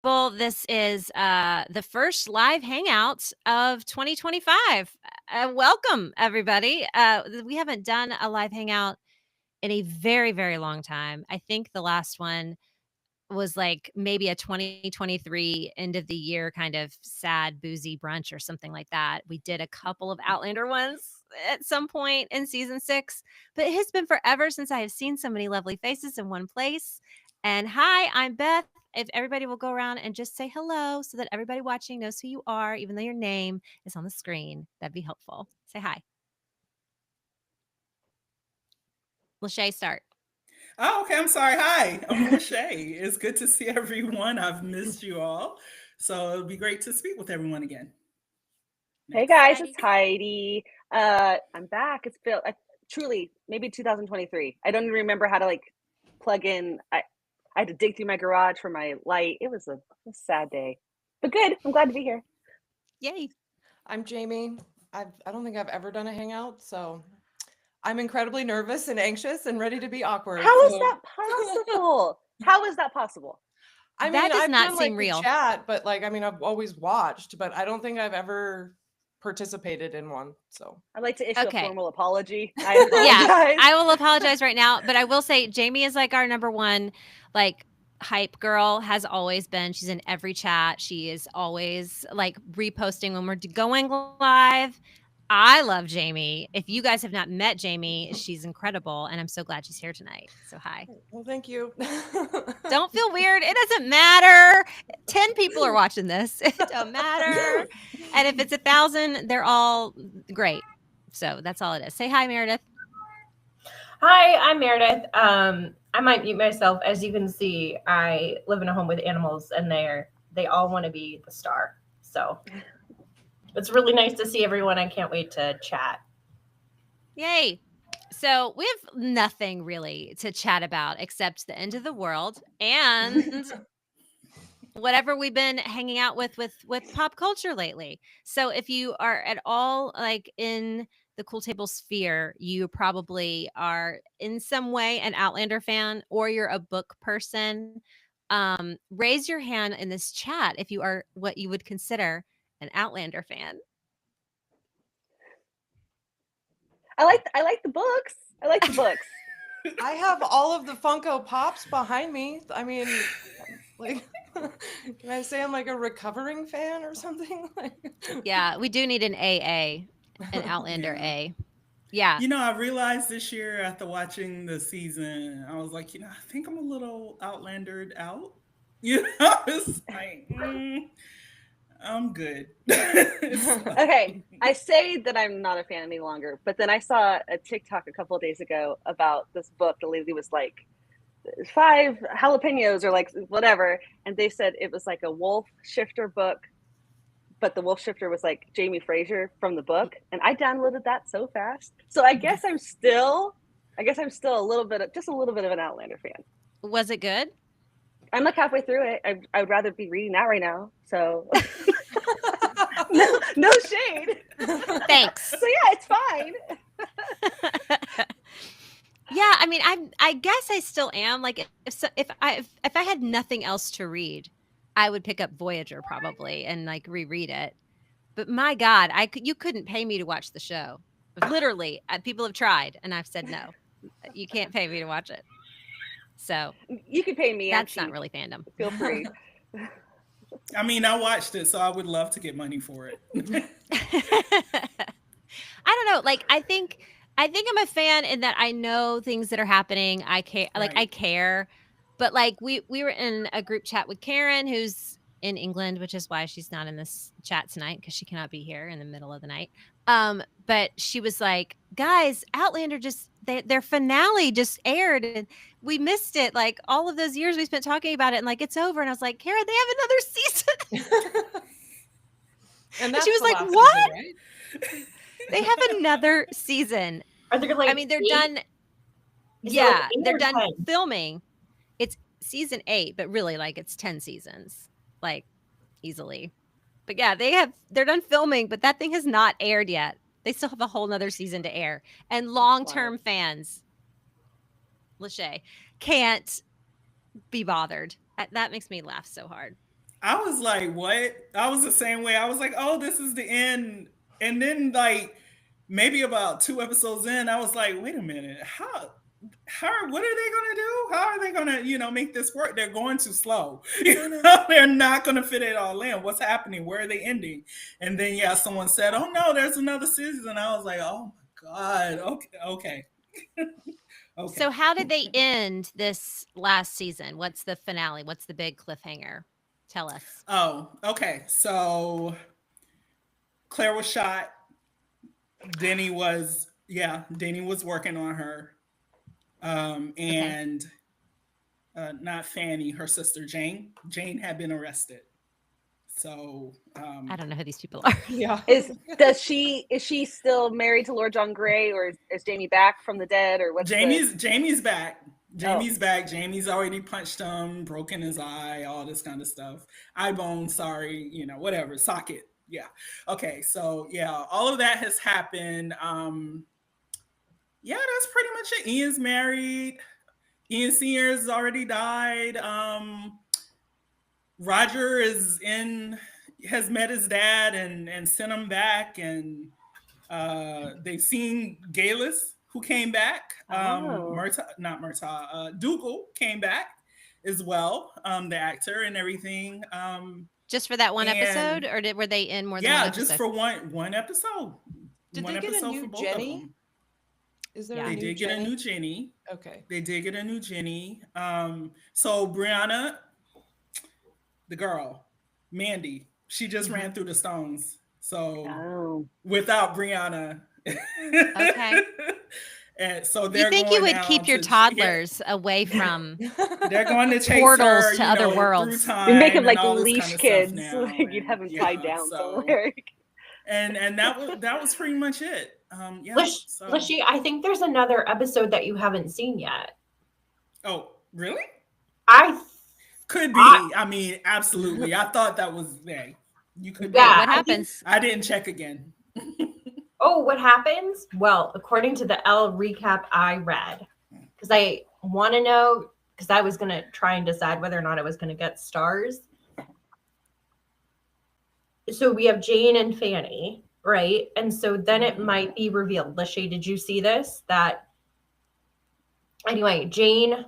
This is the first live hangout of 2025. Welcome, everybody. We haven't done a live hangout in a very, very long time. I think the last one was like maybe a 2023 end of the year kind of sad, boozy brunch or something like that. We did a couple of Outlander ones at some point in season 6, but it has been forever since I have seen so many lovely faces in one place. And hi, I'm Beth. If everybody will go around and just say hello so that everybody watching knows who you are, even though your name is on the screen, that'd be helpful. Say hi. Lachey, start. Oh, okay. I'm sorry. Hi, I'm Lachey. It's good to see everyone. I've missed you all. So it'll be great to speak with everyone again. Hey Next. guys, it's Heidi. Heidi. I'm back. It's Phil. Truly, maybe 2023. I don't even remember how to plug in. I had to dig through my garage for my light. It was a sad day, but good. I'm glad to be here. Yay. I'm Jamie. I don't think I've ever done a hangout, so I'm incredibly nervous and anxious and ready to be awkward. How is So that possible? How is that possible? I That mean, does I've not done seem the real. chat, but I've always watched, but I don't think I've ever participated in one. So I'd like to issue a Okay. formal apology. I Yeah, apologize. I will apologize right now, but I will say Jamie is like our number one, like hype girl has always been. She's in every chat. She is always like reposting when we're going live. I love Jamie. If you guys have not met Jamie, she's incredible, and I'm so glad she's here tonight. So hi. well, thank you. Don't feel weird. It doesn't matter. 10 people are watching this. It don't matter. And if it's 1,000, they're all great. So that's all it is. Say hi, Meredith. Hi, I'm Meredith. I might mute myself. As you can see, I live in a home with animals, and they all want to be the star. So it's really nice to see everyone. I can't wait to chat. Yay. So we have nothing really to chat about except the end of the world and whatever we've been hanging out with pop culture lately. So if you are at all like in the Cool Table sphere, you probably are in some way an Outlander fan or you're a book person. Raise your hand in this chat if you are what you would consider an Outlander fan. I like the books. I like the books. I have all of the Funko Pops behind me. I mean, like, can I say I'm like a recovering fan or something? Yeah, we do need an AA, an Outlander Yeah. A. Yeah. I realized this year after watching the season, I was like, I think I'm a little outlandered out. It's like, I'm good. So, Okay, I say that I'm not a fan any longer, but then I saw a TikTok a couple of days ago about this book. The lady was like, 5 jalapenos or like whatever, and they said it was like a wolf shifter book, but the wolf shifter was like Jamie Fraser from the book, and I downloaded that so fast. So I guess I'm still a little bit just a little bit of an Outlander fan. Was it good? I'm like halfway through it. I would rather be reading that right now. So no shade. Thanks. So yeah, it's fine. Yeah, I mean, I guess I still am. Like, if I had nothing else to read, I would pick up Voyager probably and like reread it. But my God, you couldn't pay me to watch the show. Literally, people have tried, and I've said no. You can't pay me to watch it. So You can pay me. I'm that's not cheap. really fandom. Feel free. I mean, I watched it, so I would love to get money for it. I don't know. Like I think I'm a fan in that I know things that are happening. I care. Like I Right. care. But like we were in a group chat with Karen, who's in England, which is why she's not in this chat tonight because she cannot be here in the middle of the night. But she was like, "Guys, Outlander their finale just aired and we missed it. Like all of those years we spent talking about it, and like it's over." And I was like, "Karen, they have another season." And And she that's was the like, last season, "What? right? They have another season." Are there like I mean, they're 8? done. Is it like Yeah, 8 they're or done 10? filming. It's season 8, but really, like, it's 10 seasons, like, easily. But yeah, they're done filming, but that thing has not aired yet. They still have a whole nother season to air. And That's wild. long-term fans, Lachey, can't be bothered. That makes me laugh so hard. I was like, what? I was the same way. I was like, oh, this is the end. And then like maybe about 2 episodes in, I was like, wait a minute, how what are they gonna do? How are they gonna, make this work? They're going too slow. They're not gonna fit it all in. What's happening? Where are they ending? And then yeah, someone said, oh no, there's another season. I was like, oh my God. Okay. Okay. So how did they end this last season? What's the finale? What's the big cliffhanger? Tell us. Oh, okay. So Claire was shot. Denny was working on her. And not Fanny, her sister Jane. Jane had been arrested. So I don't know who these people are. Yeah. Is she still married to Lord John Grey, or is Jamie back from the dead, or what's Jamie's back. Jamie's back. Jamie's already punched him, broken his eye, all this kind of stuff. Eye bone, sorry, whatever. Socket. Yeah. Okay. So yeah, all of that has happened. Yeah, that's pretty much it. Ian's married. Ian Senior has already died. Roger has met his dad and sent him back, and they've seen Galus, who came back. Dougal came back as well, the actor and everything. Just for that one episode, or were they in more than one episode? Yeah, just for one episode. Did one they get a episode new for both Jenny? of them. Is there They did get a new Jenny. Okay. They did get a new Jenny. So Brianna, the girl, Mandy, she just ran through the stones. So without Brianna. Okay. And so you think you would keep your toddlers away from they're going to chase portals her, to other worlds. You make them like leash kind of kids. Like you'd have them tied down somewhere. And that was pretty much it. Lishy, I think there's another episode that you haven't seen yet. Oh, really? Could be. I mean, absolutely. I thought that was you could. Yeah. What happens? I didn't check again. Oh, what happens? Well, according to the L recap I read, because I want to know, because I was going to try and decide whether or not I was going to get stars. So we have Jane and Fanny, right? And so then it might be revealed. Lishy, did you see this? Anyway, Jane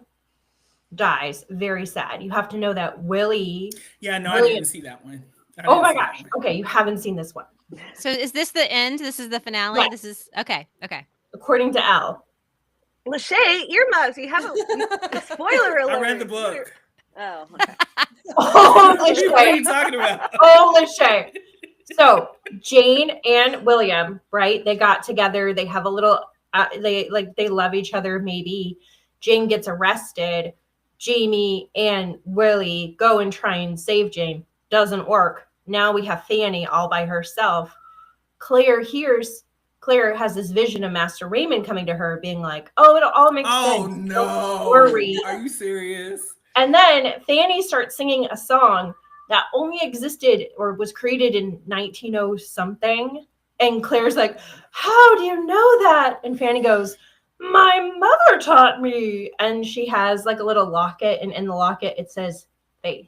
dies. Very sad. You have to know that Willie. Yeah, no, I didn't see that one. Oh my gosh. Okay, you haven't seen this one. So is this the end? This is the finale? Yes. This is okay. According to L. Lachey, earmuffs. You haven't. Spoiler alert. I read the book. Oh. Okay. Oh, Lachey. What are you talking about? Oh, Lachey. So Jane and William, right? They got together. They have a little. They love each other. Maybe Jane gets arrested. Jamie and Willie go and try and save Jane. Doesn't work. Now we have Fanny all by herself. Claire has this vision of Master Raymond coming to her, being like, "Oh, it'll all make sense. Oh no! Don't worry." Are you serious? And then Fanny starts singing a song that only existed or was created in 1900 something. And Claire's like, "How do you know that?" And Fanny goes, "My mother taught me." And she has like a little locket, and in the locket it says faith.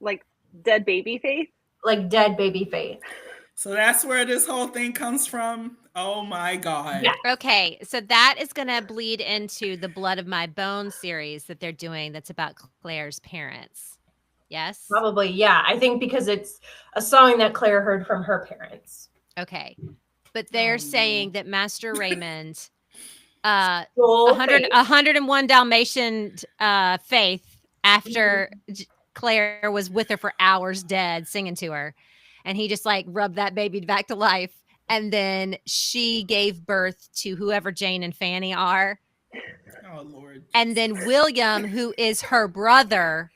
Like dead baby faith? Like dead baby faith. So that's where this whole thing comes from. Oh my God. Yeah. Okay. So that is going to bleed into the Blood of My Bones series that they're doing that's about Claire's parents. Yes? Probably, yeah. I think because it's a song that Claire heard from her parents. Okay. But they're saying that Master Raymond, 101 Dalmatian faith after Claire was with her for hours dead, singing to her. And he just like rubbed that baby back to life. And then she gave birth to whoever Jane and Fanny are. Oh, Lord. And then William, who is her brother,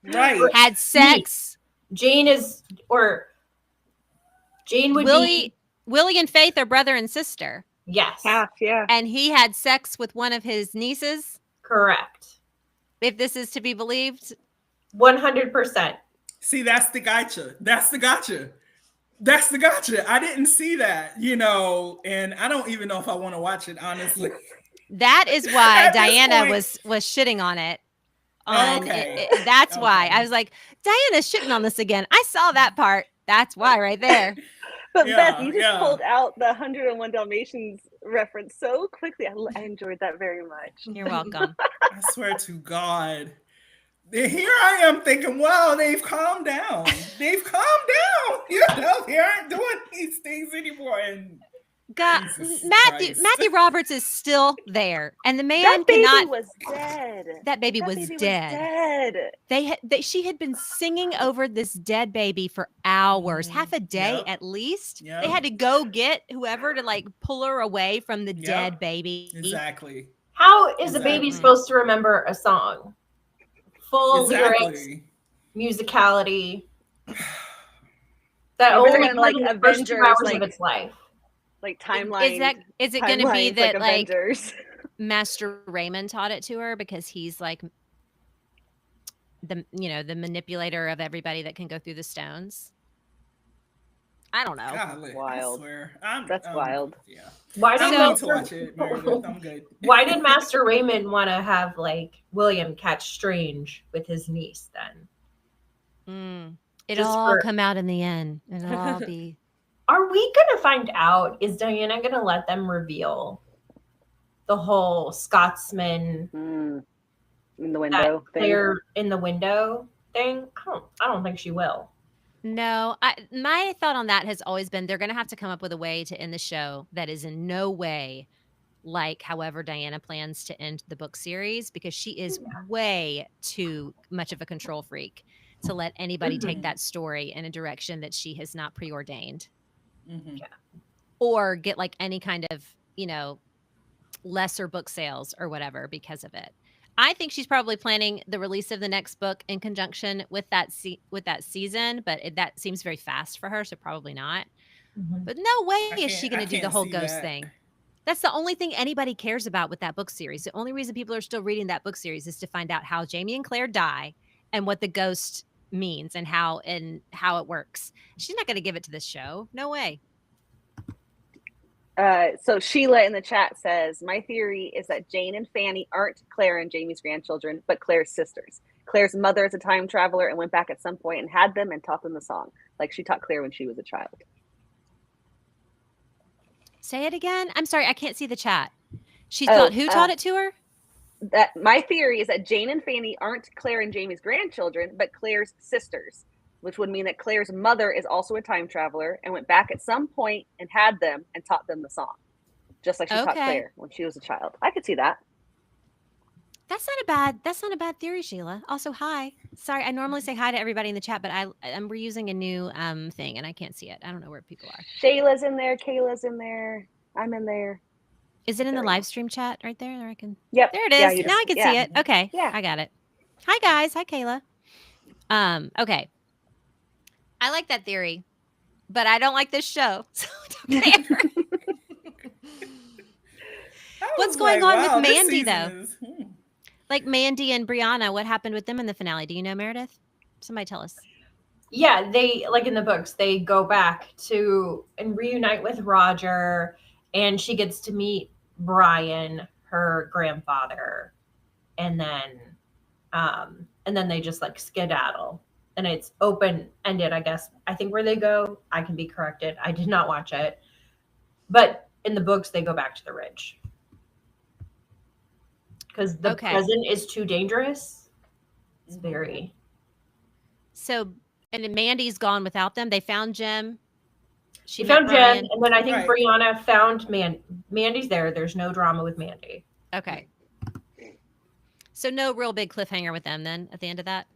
right, had sex. Jane would be. Willie and Faith are brother and sister. Yes. Yeah. And he had sex with one of his nieces. Correct. If this is to be believed. 100%. See, that's the gotcha. I didn't see that, and I don't even know if I want to watch it, honestly. That is why Diana was shitting on it. on Okay. that's why. Okay. I was like, Diana's shitting on this again. I saw that part. That's why right there. But Beth, Yeah, you just yeah. pulled out the 101 Dalmatians reference so quickly. I enjoyed that very much. You're welcome. I swear to God. Here I am thinking, well, they've calmed down. They've calmed down. You know, they aren't doing these things anymore. And God, Jesus Matthew Christ. Roberts is still there, and the man That baby cannot. was dead. That baby That was baby dead. was dead. She had been singing over this dead baby for hours, half a day Yep. at least. Yep. They had to go get whoever to like pull her away from the dead baby. Exactly. How is a baby Exactly. supposed to remember a song? Full lyrics, Exactly. musicality. That Maybe only they're gonna, like, the first 2 Avengers, hours like- of its life. Like timeline. Is it going to be timelines, that like like Avengers? Master Raymond taught it to her because he's like the manipulator of everybody that can go through the stones? I don't know. Golly, Wild. I swear. That's wild. Yeah. Why I did don't need to Master, watch it, Meredith. I'm good. why did Master Raymond want to have like William catch Strange with his niece then? It'll Just all for- come out in the end. It'll all be. Are we gonna find out? Is Diana gonna let them reveal the whole Scotsman In the that window thing. they're in the window thing? I don't think she will. No, my thought on that has always been they're going to have to come up with a way to end the show that is in no way like however Diana plans to end the book series, because she is way too much of a control freak to let anybody take that story in a direction that she has not preordained. Or get like any kind of, lesser book sales or whatever because of it. I think she's probably planning the release of the next book in conjunction with that season, but that seems very fast for her, so probably not. But no way is she going to do the whole ghost thing. That's the only thing anybody cares about with that book series. The only reason people are still reading that book series is to find out how Jamie and Claire die and what the ghost means and how it works. She's not going to give it to this show. No way. So Sheila in the chat says, my theory is that Jane and Fanny aren't Claire and Jamie's grandchildren, but Claire's sisters. Claire's mother is a time traveler and went back at some point and had them and taught them the song, like she taught Claire when she was a child. Say it again. I'm sorry, I can't see the chat. She thought who taught it to her? That my theory is that Jane and Fanny aren't Claire and Jamie's grandchildren, but Claire's sisters, which would mean that Claire's mother is also a time traveler and went back at some point and had them and taught them the song, just like she taught Claire when she was a child. I could see that. That's not a bad theory, Sheila. Also, hi. Sorry, I normally say hi to everybody in the chat, but we're using a new thing and I can't see it. I don't know where people are. Shayla's in there. Kayla's in there. I'm in there. Is it in the live stream chat right there? There I can. Yep. There it is. Yeah, now I can see it. Okay. Yeah. I got it. Hi guys. Hi Kayla. Okay. I like that theory, but I don't like this show. So don't care. What's going on with Mandy though? Like Mandy and Brianna, what happened with them in the finale? Do you know, Meredith? Somebody tell us. Yeah, they, like in the books, they go back to and reunite with Roger, and she gets to meet Brian, her grandfather, and then they just like skedaddle, and it's open ended, I guess. I think where they go, I can be corrected. I did not watch it, but in the books, they go back to the Ridge because the present is too dangerous. It's very. So, and then Mandy's gone without them. They found Jim. She found Jim, and then I think Brianna found Mandy's there. There's no drama with Mandy. Okay. So no real big cliffhanger with them then at the end of that?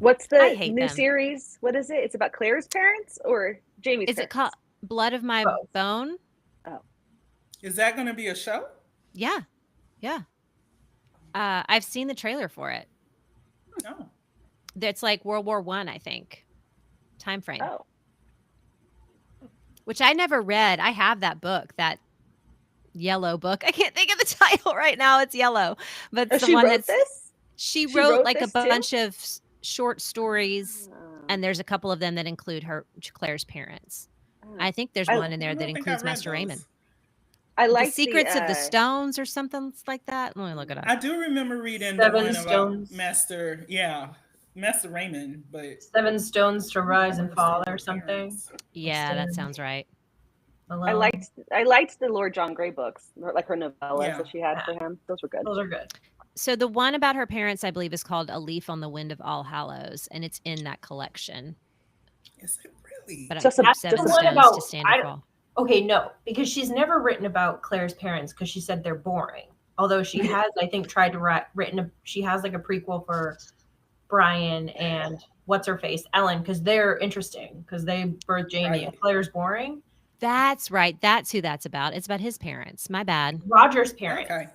What's the new series? What is it? It's about Claire's parents or Jamie's parents? Is it called Blood of My Bone? Oh. Is that going to be a show? Yeah. Yeah. I've seen the trailer for it. Oh. It's like World War I think. Time frame. Oh. Which I never read. I have that book, that yellow book. I can't think of the title right now. It's yellow. But it's the one that's this? She wrote like a bunch of short stories, and there's a couple of them that include Claire's parents. I think there's one in there that includes Master Raymond. I The liked Secrets of the Stones or something like that. Let me look it up. I do remember reading the Seven one about stones. Master Raymond, but 7 stones to rise and never fall saw or her something. parents. Yeah, that sounds right. I liked the Lord John Grey books, like her novellas Yeah. that she had for him. Those were good. Those are good. So the one about her parents, I believe, is called A Leaf on the Wind of All Hallows, and it's in that collection. Is it really? But Just a- That's Seven the one Stones about to Stand or Fall. Okay, no, because she's never written about Claire's parents because she said they're boring. Although she has, I think, tried to she has like a prequel for Brian and what's her face, Ellen, because they're interesting because they birthed Jamie. Right. Claire's boring. That's right. That's who that's about. It's about his parents. My bad. Roger's parents. Okay.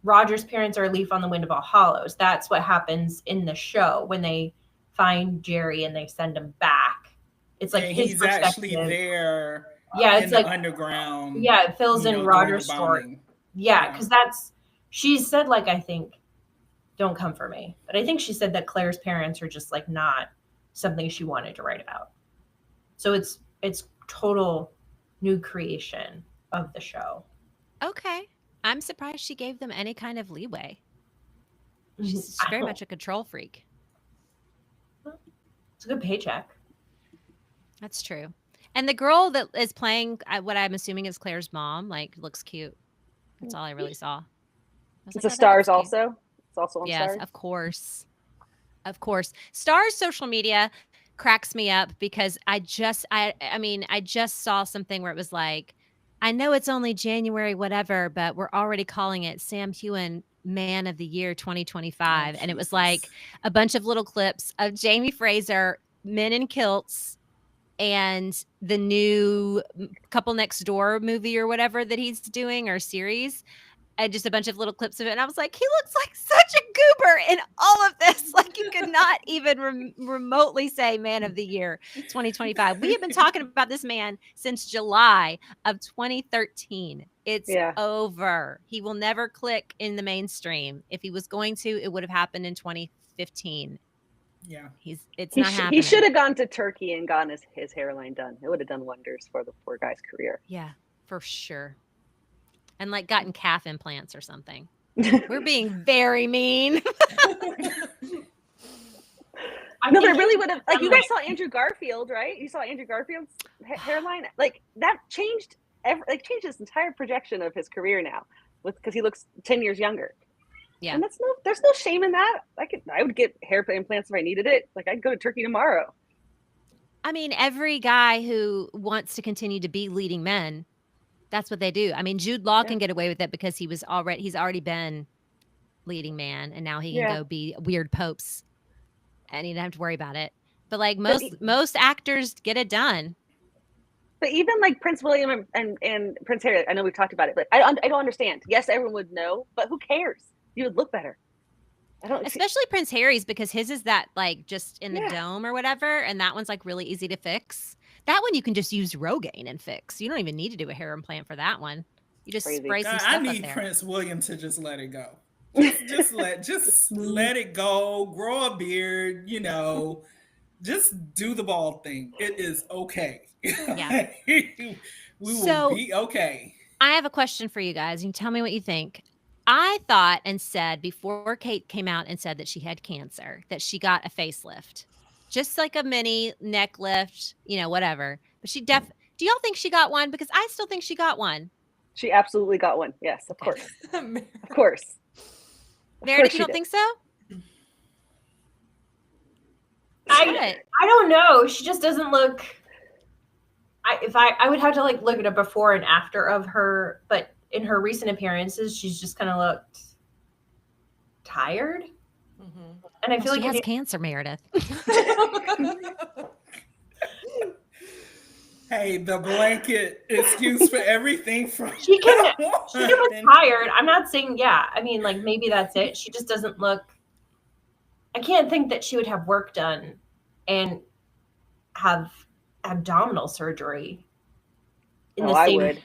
Roger's parents are a leaf on the wind of all hollows. That's what happens in the show when they find Jerry and they send him back. It's like his he's perspective. actually there. Yeah, in it's the like underground. Yeah, it fills in during Roger's the story. bombing. Yeah, because she said, like, I think, don't come for me. But I think she said that Claire's parents are just like not something she wanted to write about. So it's total new creation of the show. Okay. I'm surprised she gave them any kind of leeway. She's I very don't- much a control freak. It's a good paycheck. That's true. And the girl that is playing what I'm assuming is Claire's mom, like, looks cute. That's all I really saw. I was It's like, a "Oh, that looks Stars cute." also. It's also on Yes, Stars. of course. Of course. Stars social media cracks me up because I just saw something where it was like, I know it's only January, whatever, but we're already calling it Sam Hewen Man of the Year 2025. And it was like a bunch of little clips of Jamie Fraser, men in kilts, and the new Couple Next Door movie or whatever that he's doing, or series. And just a bunch of little clips of it. And I was like, he looks like such a goober in all of this. Like, you could not even remotely say Man of the Year 2025. We have been talking about this man since July of 2013. It's over. He will never click in the mainstream. If he was going to, it would have happened in 2015. Yeah. It's not happening. He should have gone to Turkey and gotten his hairline done. It would have done wonders for the poor guy's career. Yeah, for sure. And like gotten calf implants or something. We're being very mean. No, but it really would have. Like, you guys saw Andrew Garfield, right? You saw Andrew Garfield's hairline. Like, that changed changed his entire projection of his career now, because he looks 10 years younger. Yeah, and there's no shame in that. I would get hair implants if I needed it. Like, I'd go to Turkey tomorrow. I mean, every guy who wants to continue to be leading men, that's what they do. I mean, Jude Law can get away with it because he's already been leading man, and now he can go be weird popes, and he doesn't have to worry about it. But like most actors get it done. But even like Prince William and Prince Harry, I know we've talked about it, but I don't understand. Yes, everyone would know, but who cares? You would look better. Especially Prince Harry's, because his is that like just in the dome or whatever, and that one's like really easy to fix. That one you can just use Rogaine and fix. You don't even need to do a hair implant for that one. You just spray some stuff I up need there. Prince William to just let it go. Just let it go. Grow a beard. Just do the bald thing. It is okay. Yeah. We will be okay. I have a question for you guys. You can tell me what you think. I thought and said before Kate came out and said that she had cancer, that she got a facelift. Just like a mini neck lift, whatever. But do y'all think she got one? Because I still think she got one. She absolutely got one. Yes, of course. Of course. Meredith, you don't think so? I don't know. She just doesn't look. I would have to like look at a before and after of her, but in her recent appearances, she's just kind of looked tired. Mm-hmm. And I feel like she has cancer, Meredith. Hey, the blanket excuse for everything from she can look tired. I'm not saying I mean, like, maybe that's it. She just doesn't look. I can't think that she would have work done and have abdominal surgery in the same. I would.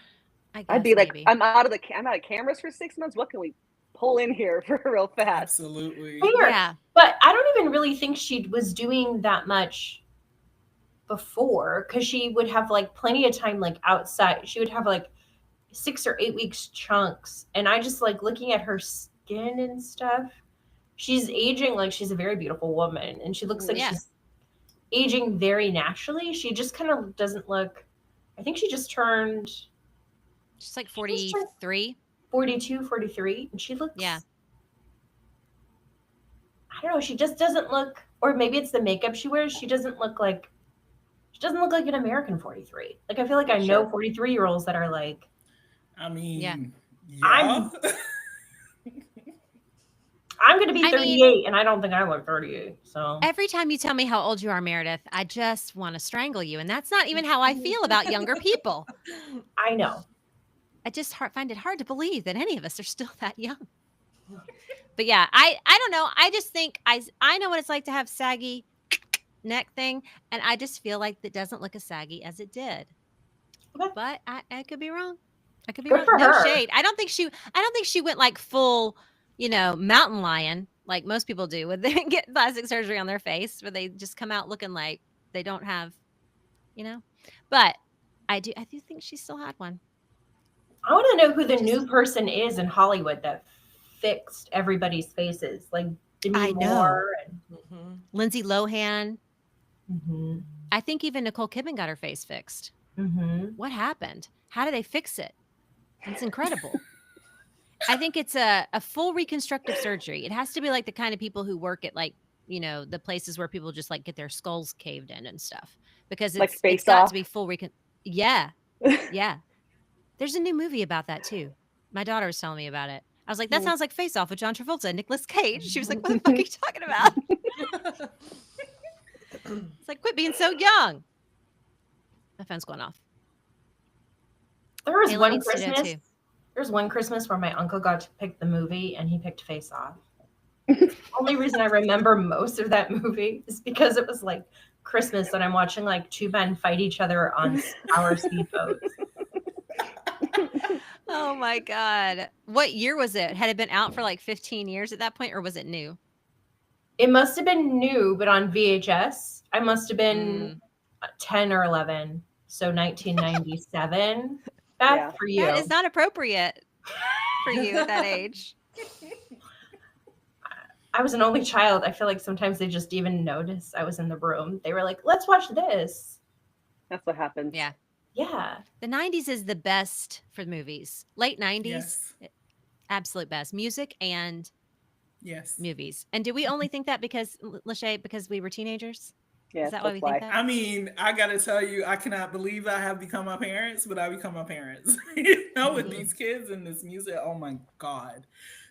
I'd be like, I'm out of cameras for 6 months. What can we pull in here for real fast? Absolutely. Yeah. But I don't even really think she was doing that much before, because she would have like plenty of time like outside. She would have like 6 or 8 weeks chunks, and I just like looking at her skin and stuff. She's aging like she's a very beautiful woman, and she looks like Yeah. she's aging very naturally. She just kind of doesn't look. I think she just turned She's like she just turned 43. 42, 43, and she looks. Yeah. I don't know. She just doesn't look, or maybe it's the makeup she wears. She doesn't look like an American 43. Like I feel like I know Sure. 43-year-olds that are like, I mean, Yeah. yeah. I'm going to be I 38, mean- and I don't think I look 38. So Every time you tell me how old you are, Meredith, I just want to strangle you. And that's not even how I feel about younger people. I know. I just find it hard to believe that any of us are still that young. But yeah, I don't know. I just think I know what it's like to have saggy neck thing, and I just feel like it doesn't look as saggy as it did. Okay. But I could be wrong. I could be Good wrong. for No her. shade. I don't think she went like full, mountain lion like most people do when they get plastic surgery on their face, where they just come out looking like they don't have, But I do think she still had one. I want to know who the new person is in Hollywood that fixed everybody's faces, like Demi I know. Moore. And, Lindsay Lohan. Mhm. I think even Nicole Kidman got her face fixed. Mhm. What happened? How did they fix it? It's incredible. I think it's a full reconstructive surgery. It has to be like the kind of people who work at like, the places where people just like get their skulls caved in and stuff. Because Like it's Face got Off? to be full Yeah. Yeah. There's a new movie about that too. My daughter was telling me about it. I was like, that sounds like Face Off with John Travolta and Nicolas Cage. She was like, what the fuck are you talking about? It's like, quit being so young. My phone's going off. There was Kayla one needs to know Christmas. too. There was one Christmas where my uncle got to pick the movie, and he picked Face Off. Only reason I remember most of that movie is because it was like Christmas, and I'm watching like two men fight each other on our speedboats. Oh my God. What year was it? Had it been out for like 15 years at that point, or was it new? It must have been new, but on VHS, I must have been 10 or 11. So 1997. Beth, Yeah. for you. That is not appropriate for you at that age. I was an only child. I feel like sometimes they just even notice I was in the room. They were like, let's watch this. That's what happens. Yeah. Yeah. The 90s is the best for movies. Late 90s, Yes. absolute best. Music and Yes. movies. And do we only think that because, Lachey, because we were teenagers? Yes, Is that why that's we think that? I mean, I gotta tell you, I cannot believe I have become my parents, but I become my parents. With these kids and this music, oh my God.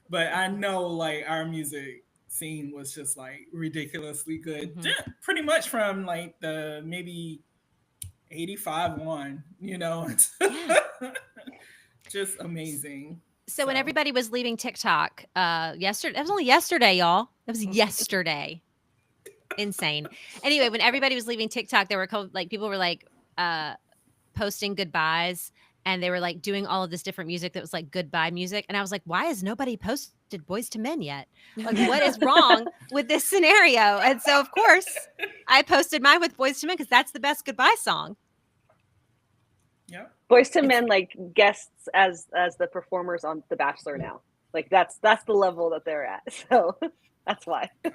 But I know like our music scene was just like ridiculously good. Mhm. Yeah, pretty much from like the maybe 85 on, Yeah. Just amazing. So when everybody was leaving TikTok yesterday, it was only yesterday, y'all. It was yesterday. Insane. Anyway, when everybody was leaving TikTok, there were people were like posting goodbyes, and they were like doing all of this different music that was like goodbye music. And I was like, why has nobody posted Boys to Men yet? Like, what is wrong with this scenario? And so of course I posted mine with Boys to Men because that's the best goodbye song. Yep. Boys to Men like guests as the performers on The Bachelor now. Like that's the level that they're at. So that's why. God.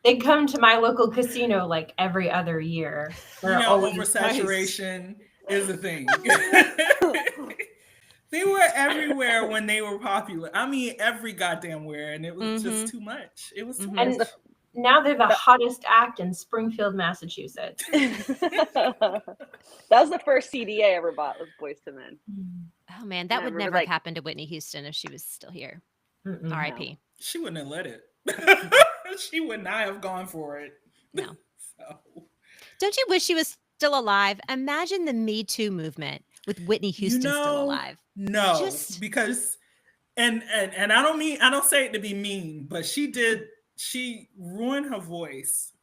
They come to my local casino like every other year. They're always Oversaturation is a thing. They were everywhere when they were popular. I mean, every goddamn where, and it was just too much. It was too Mhm. much. now they're the hottest act in Springfield, Massachusetts. That was the first CD I ever bought was Boys to Men. Oh man, that I would remember, never like- have happened to Whitney Houston if she was still here. Mm-mm. R.I.P. She wouldn't have let it. She would not have gone for it. No. So, Don't you wish she was still alive? Imagine the Me Too movement with Whitney Houston still alive. No, Just- because and I don't say it to be mean, but she ruined her voice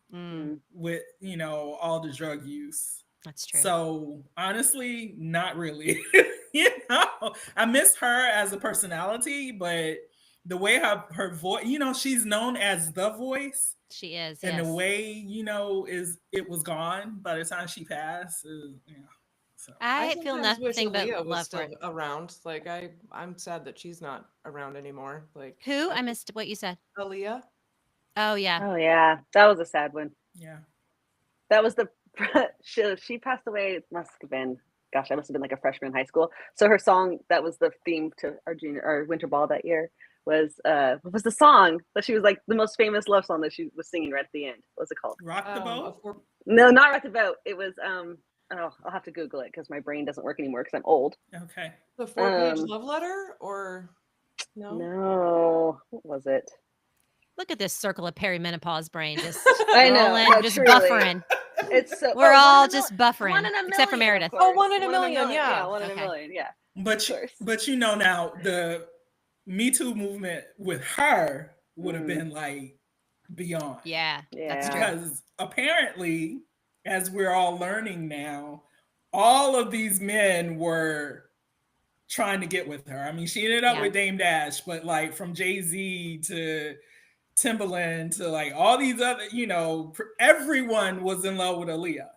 with all the drug use. That's true. So honestly, not really. I miss her as a personality, but the way her voice, she's known as the voice, She is. and Yes. the way it was gone by the time she passed. So I feel sometimes wish nothing but Aaliyah was love for still it. around. Like I'm sad that she's not around anymore. Like Who? I missed what you said. Aaliyah. Oh yeah. Oh yeah, that was a sad one. yeah. That was the she passed away. It must have been, gosh, I must have been like a freshman in high school. So her song that was the theme to our winter ball that year was what was the song that she was like the most famous love song that she was singing right at the end? What was it called? Rock the boat. No, not Rock the Boat. It was oh, I'll have to Google it because my brain doesn't work anymore because I'm old. Okay. The 4-page love letter, or no? No, what was it? Look at this circle of perimenopause brain just I know, rolling, no, just truly. buffering. It's so We're one all in a just mil- one buffering, in a except for million, Meredith. of Oh, course. one in a million, yeah. one in a Okay. million, yeah. But you know now the Me Too movement with her would have been like beyond. Yeah, that's Yeah. true. Because apparently, as we're all learning now, all of these men were trying to get with her. I mean, she ended up Yeah. with Dame Dash, but like from Jay-Z to Timbaland to like all these other, you know, everyone was in love with Aaliyah.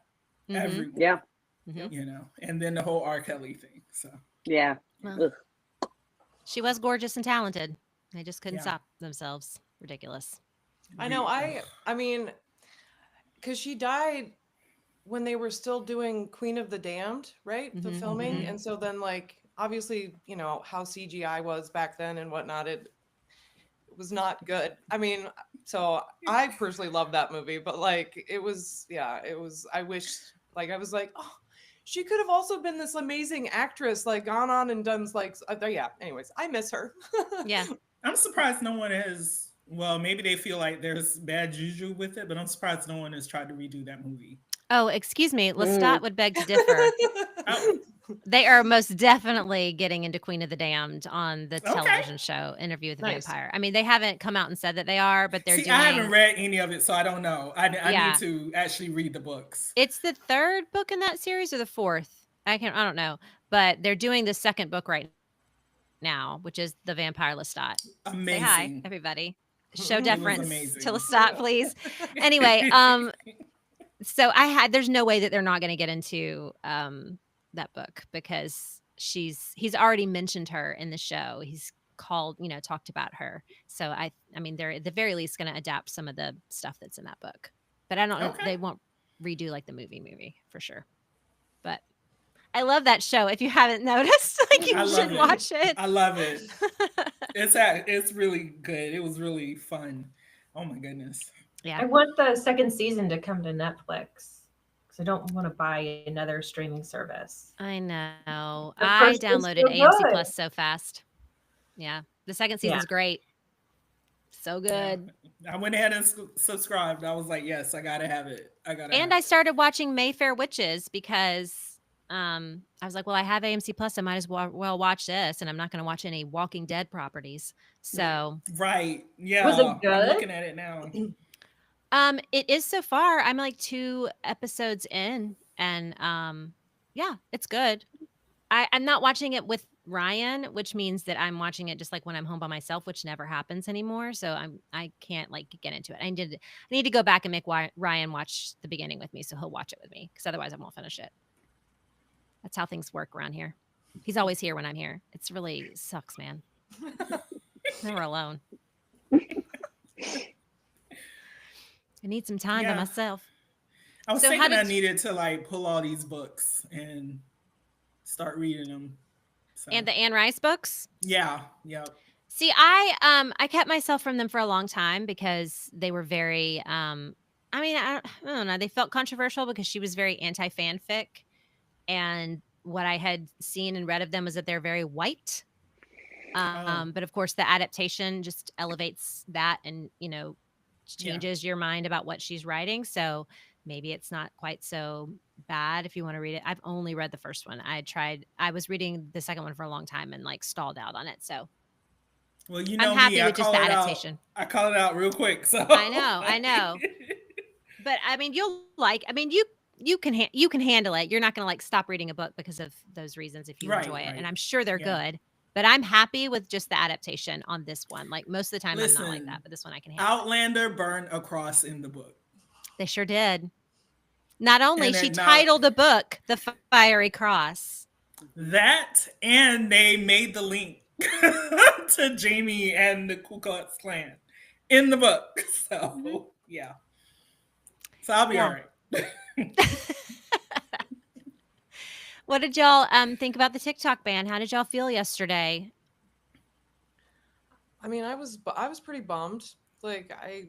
Mhm. Everyone. Yeah. Mhm. You know, and then the whole R. Kelly thing. So Yeah. Well, Ugh. she was gorgeous and talented. They just couldn't Yeah. stop themselves. Ridiculous. I know. I mean, because she died when they were still doing Queen of the Damned, right? The Mhm, filming, mhm. and so then like obviously you know how CGI was back then and whatnot. It was not good. I mean, so I personally love that movie, but like it was, yeah, it was. I wish, like, I was like, oh, she could have also been this amazing actress, like gone on and done like, yeah. Anyways, I miss her. Yeah. I'm surprised no one has. Well, maybe they feel like there's bad juju with it, but I'm surprised no one has tried to redo that movie. Oh, excuse me. Lestat would beg to differ. Oh, They are most definitely getting into Queen of the Damned on the okay. television show Interview with the Nice. Vampire. I mean, they haven't come out and said that they are, but they're See, doing. I haven't read any of it, so I don't know. I Yeah. need to actually read the books. It's the third book in that series or the fourth. I don't know, but they're doing the second book right now, which is the Vampire Lestat. Amazing. Say hi, everybody. Show It was deference amazing. to Lestat, please. Anyway, so there's no way that they're not going to get into that book because he's already mentioned her in the show. He's talked about her. So I mean, they're at the very least going to adapt some of the stuff that's in that book. But I don't know. Okay. They won't redo like the movie for sure. But I love that show. If you haven't noticed, like you should watch it. I love it. It's really good. It was really fun. Oh my goodness. Yeah. I want the second season to come to Netflix because I don't want to buy another streaming service. I know. The I first was downloaded so AMC good. Plus so fast. Yeah. The second season's great. So good. Yeah. I went ahead and subscribed. I was like, yes, I gotta have it. I started watching Mayfair Witches because I was like, well, I have AMC Plus. I might as well watch this, and I'm not going to watch any Walking Dead properties. So right. Yeah. Was it good? I'm looking at it now. it is so far. I'm like 2 episodes in, and yeah, it's good. I'm not watching it with Ryan, which means that I'm watching it just like when I'm home by myself, which never happens anymore. So I can't like get into it. I need to go back and make Ryan watch the beginning with me, so he'll watch it with me, because otherwise I won't finish it. That's how things work around here. He's always here when I'm here. It's really sucks, man. Never alone. I need some time by myself. I was thinking I needed to like pull all these books and start reading them. So. And the Anne Rice books? Yeah. Yep. See, I kept myself from them for a long time because they were very I don't know, they felt controversial because she was very anti-fanfic, and what I had seen and read of them was that they're very white. But of course the adaptation just elevates that and, changes your mind about what she's writing. So maybe it's not quite so bad if you want to read it. I've only read the first one. I was reading the second one for a long time and like stalled out on it. So well, you know, I'm happy me, with just the adaptation. I call it out real quick. So I know. But I mean, you can handle it. You're not going to like stop reading a book because of those reasons if you enjoy it. And I'm sure they're good. But I'm happy with just the adaptation on this one. Like most of the time, I'm not like that, but this one I can handle. Outlander burned a cross in the book. They sure did. Not only And she then now titled the book "The Fiery Cross." that, and they made the link to Jamie and the Ku Klux Klan in the book. So yeah, so I'll be all Yeah. right. What did y'all think about the TikTok ban? How did y'all feel yesterday? I mean, I was pretty bummed. Like I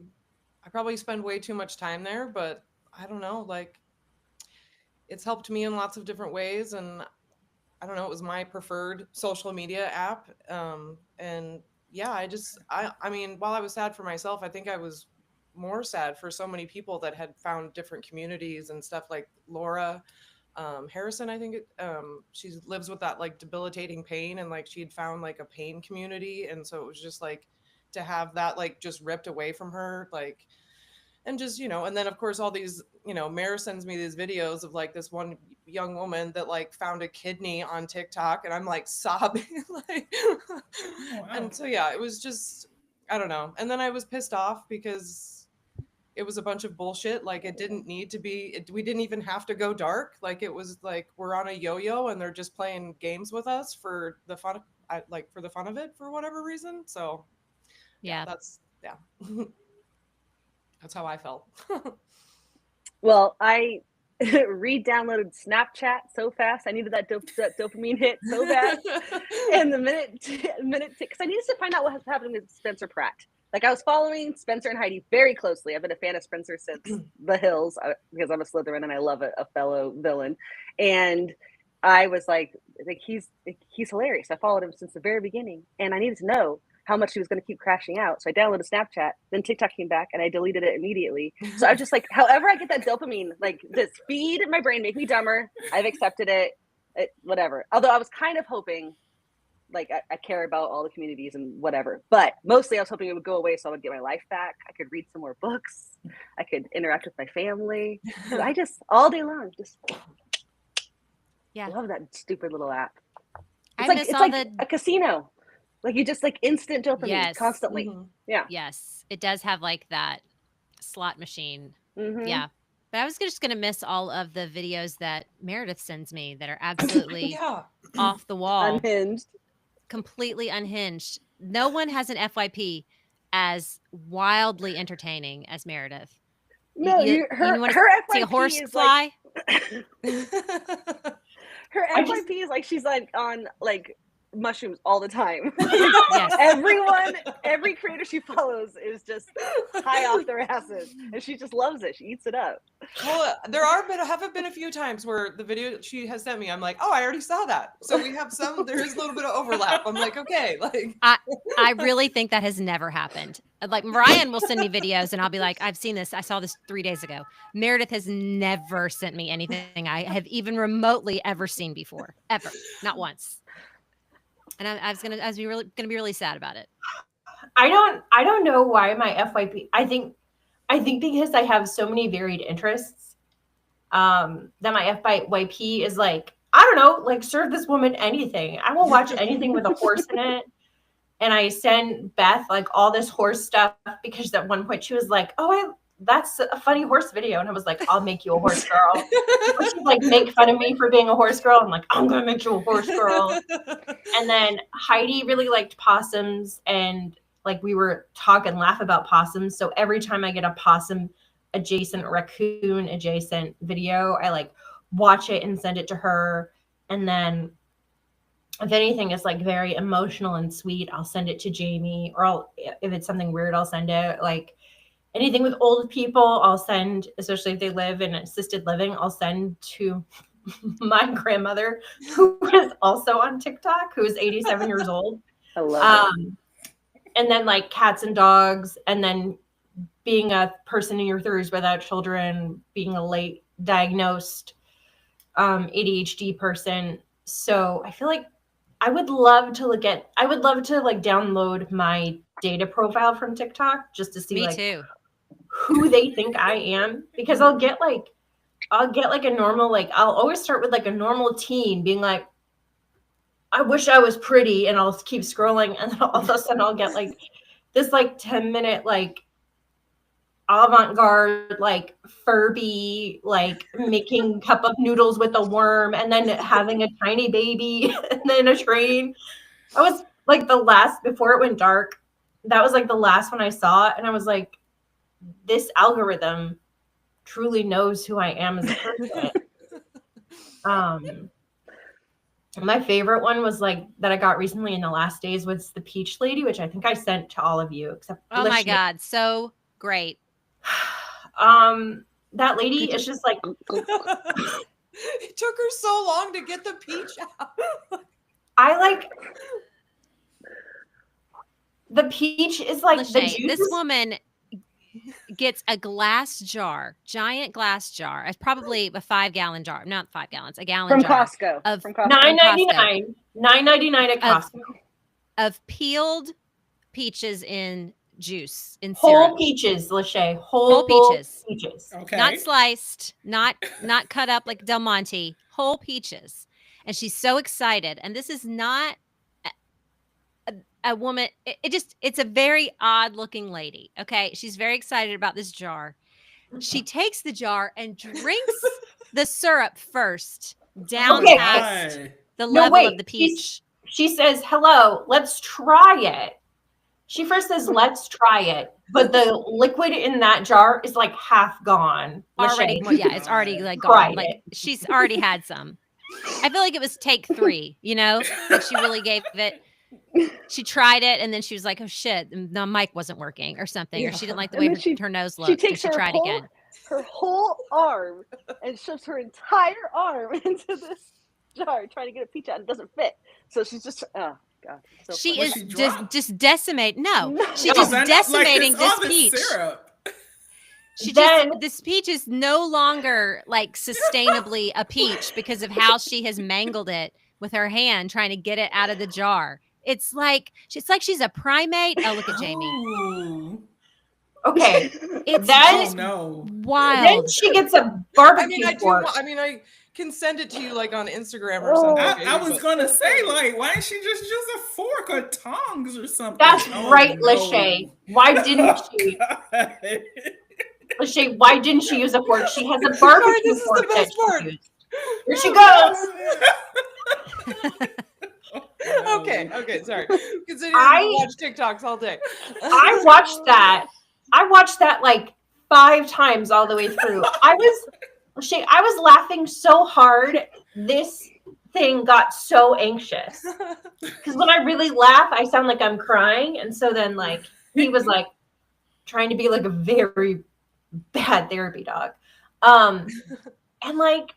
probably spend way too much time there, but I don't know, like it's helped me in lots of different ways, and I don't know, it was my preferred social media app. And yeah, I mean, while I was sad for myself, I think I was more sad for so many people that had found different communities and stuff, like Laura Harrison, I think she lives with that like debilitating pain, and like she had found like a pain community, and so it was just like to have that like just ripped away from her, like, and just, and then of course all these, Mare sends me these videos of like this one young woman that like found a kidney on TikTok, and I'm like sobbing like Oh, wow. and so yeah, it was just, I don't know. And then I was pissed off because it was a bunch of bullshit. Like it didn't need to be, we didn't even have to go dark. Like it was like we're on a yo-yo and they're just playing games with us for the fun, for the fun of it for whatever reason. So Yeah. that's that's how I felt. Well, I re-downloaded Snapchat so fast. I needed that dopamine hit so bad. And the because I needed to find out what was happening with Spencer Pratt. Like I was following Spencer and Heidi very closely. I've been a fan of Spencer since The Hills because I'm a Slytherin and I love a fellow villain. And I was like he's hilarious. I followed him since the very beginning, and I needed to know how much he was going to keep crashing out. So I downloaded Snapchat, then TikTok came back and I deleted it immediately. So I was just like, however I get that dopamine, like this feed in my brain, make me dumber. I've accepted it, whatever. Although I was kind of hoping, like I care about all the communities and whatever, but mostly I was hoping it would go away so I would get my life back. I could read some more books. I could interact with my family. I just, all day long, just love that stupid little app. It's like a casino. Like you just like instant dopamine constantly. Mm-hmm. Yeah. Yes. It does have like that slot machine. Mm-hmm. Yeah. But I was just going to miss all of the videos that Meredith sends me that are absolutely off the wall. Unhinged. Completely unhinged. No one has an FYP as wildly entertaining as Meredith. No, her see FYP a horse is fly? Her FYP is like she's like on like mushrooms all the time. Yes. Every creator she follows is just high off their asses, and she just loves it. She eats it up. Well, haven't been a few times where the video she has sent me, I'm like, oh, I already saw that. So we have there is a little bit of overlap. I'm like, okay, like I really think that has never happened. Like Mariah will send me videos and I'll be like, I've seen this. I saw this 3 days ago. Meredith has never sent me anything I have even remotely ever seen before, ever, not once. And I was gonna be really sad about it. I don't know why my FYP. I think because I have so many varied interests, that my FYP is like, I don't know, like serve this woman anything. I will watch anything with a horse in it. And I send Beth like all this horse stuff because at one point she was like, "Oh, that's a funny horse video," and I was like, "I'll make you a horse girl." She'd like make fun of me for being a horse girl. I'm like, "I'm gonna make you a horse girl." And then Heidi really liked possums, and like we were talk and laugh about possums. So every time I get a possum adjacent, raccoon adjacent video, I like watch it and send it to her. And then if anything is like very emotional and sweet, I'll send it to Jamie, or if it's something weird, I'll send it. Like anything with old people, I'll send, especially if they live in assisted living, I'll send to my grandmother, who is also on TikTok, who is 87 years old. I love it. And then like cats and dogs, and then being a person in your 30s without children, being a late diagnosed ADHD person. So I feel like I would love to like download my data profile from TikTok just to see who they think I am, because I'll get like a normal, like I'll always start with like a normal teen being like, I wish I was pretty, and I'll keep scrolling, and then all of a sudden I'll get like this like 10-minute like avant-garde, like Furby, like making cup of noodles with a worm and then having a tiny baby and then a train. I was like the last, before it went dark, that was like the last one I saw. And I was like, this algorithm truly knows who I am as a person. My favorite one was like that I got recently in the last days was the Peach Lady, which I think I sent to all of you except Oh my God. So great. That lady is just like It took her so long to get the peach out. I like the peach is like the Lachey, juice. this woman gets a glass jar, giant glass jar. It's probably a 5-gallon jar, not 5 gallons, a gallon From jar Costco. of From Costco. $9.99. $9.99 at Of- Costco. of peeled peaches in juice in Whole syrup. peaches, Lachey. Whole peaches. Okay. Not sliced, not cut up like Del Monte, whole peaches. And she's so excited. And this is not a woman. It's a very odd looking lady. Okay. She's very excited about this jar. She takes the jar and drinks the syrup first down Okay. past the No, level wait, of the peach. She says, hello, let's try it. She first says, let's try it. But the liquid in that jar is like half gone. Already, Lachey. yeah, it's already like Tried gone. Like it. she's already had some. I feel like it was take 3, you know? Like she really gave it. She tried it and then she was like, oh shit, the mic wasn't working or something. Or she didn't like the way And then her nose She looked. takes and she tried again. her whole arm and shoves her entire arm into this jar trying to get a peach out. It doesn't fit. So she's just, oh God. So She funny. is she just drunk? decimating. No, she's Because just I know, decimating like, it's this all peach. syrup. This peach is no longer like sustainably a peach because of how she has mangled it with her hand trying to get it out of the jar. It's like she's a primate. Oh, look at Jamie. Ooh. Okay. It's That Oh just no. Then wild. she gets a I barbecue mean, fork. I can send it to you like on Instagram or something. I was but- gonna say, like, why didn't she just use a fork or tongs or something? That's Oh, right, no. Lachey. Why didn't she? God. Lachey, why didn't she use a fork? She has a Sorry, barbecue this is the fork that best she part. used. Here she goes. No. Okay, sorry. Considering I- you watch TikToks all day. I watched that like 5 times all the way through. I was laughing so hard. This thing got so anxious because when I really laugh, I sound like I'm crying, and so then like he was like trying to be like a very bad therapy dog, and like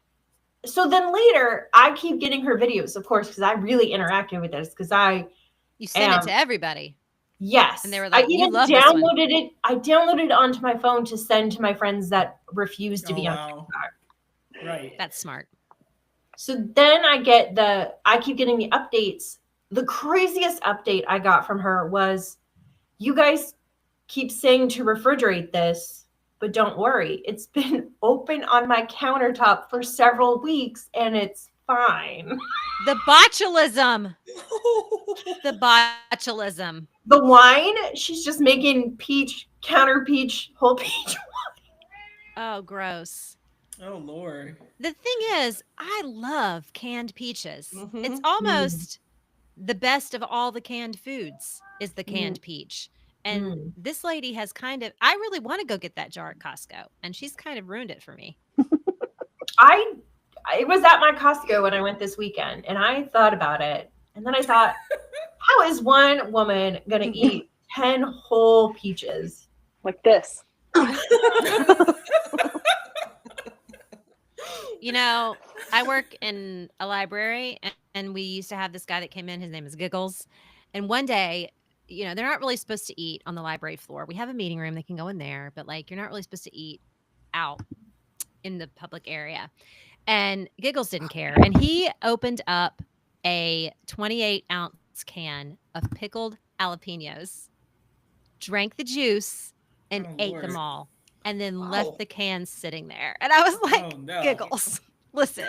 so then later I keep getting her videos, of course, because I really interacted with this because You sent it to everybody. Yes. And they were like, I "You even love this one." downloaded it. I downloaded it onto my phone to send to my friends that refuse to Oh, be on wow. TikTok. Right. That's smart. So then I keep getting the updates. The craziest update I got from her was, you guys keep saying to refrigerate this, but don't worry. It's been open on my countertop for several weeks and it's fine. The botulism. The botulism. The wine, she's just making peach, counter peach, whole peach. Oh, gross. Oh Lord. The thing is, I love canned peaches. Mhm. It's almost the best of all the canned foods is the canned peach. And this lady has I really want to go get that jar at Costco, and she's kind of ruined it for me. It was at my Costco when I went this weekend, and I thought about it. And then I thought, how is one woman going to eat 10 whole peaches? Like this. You know, I work in a library, and we used to have this guy that came in. His name is Giggles. And one day, you know, they're not really supposed to eat on the library floor. We have a meeting room. They can go in there, but like, you're not really supposed to eat out in the public area. And Giggles didn't care. And he opened up a 28-ounce can of pickled jalapenos, drank the juice, and Oh, ate Lord. them all, and then Wow. left the can sitting there. And I was like, Oh, no. Giggles, listen,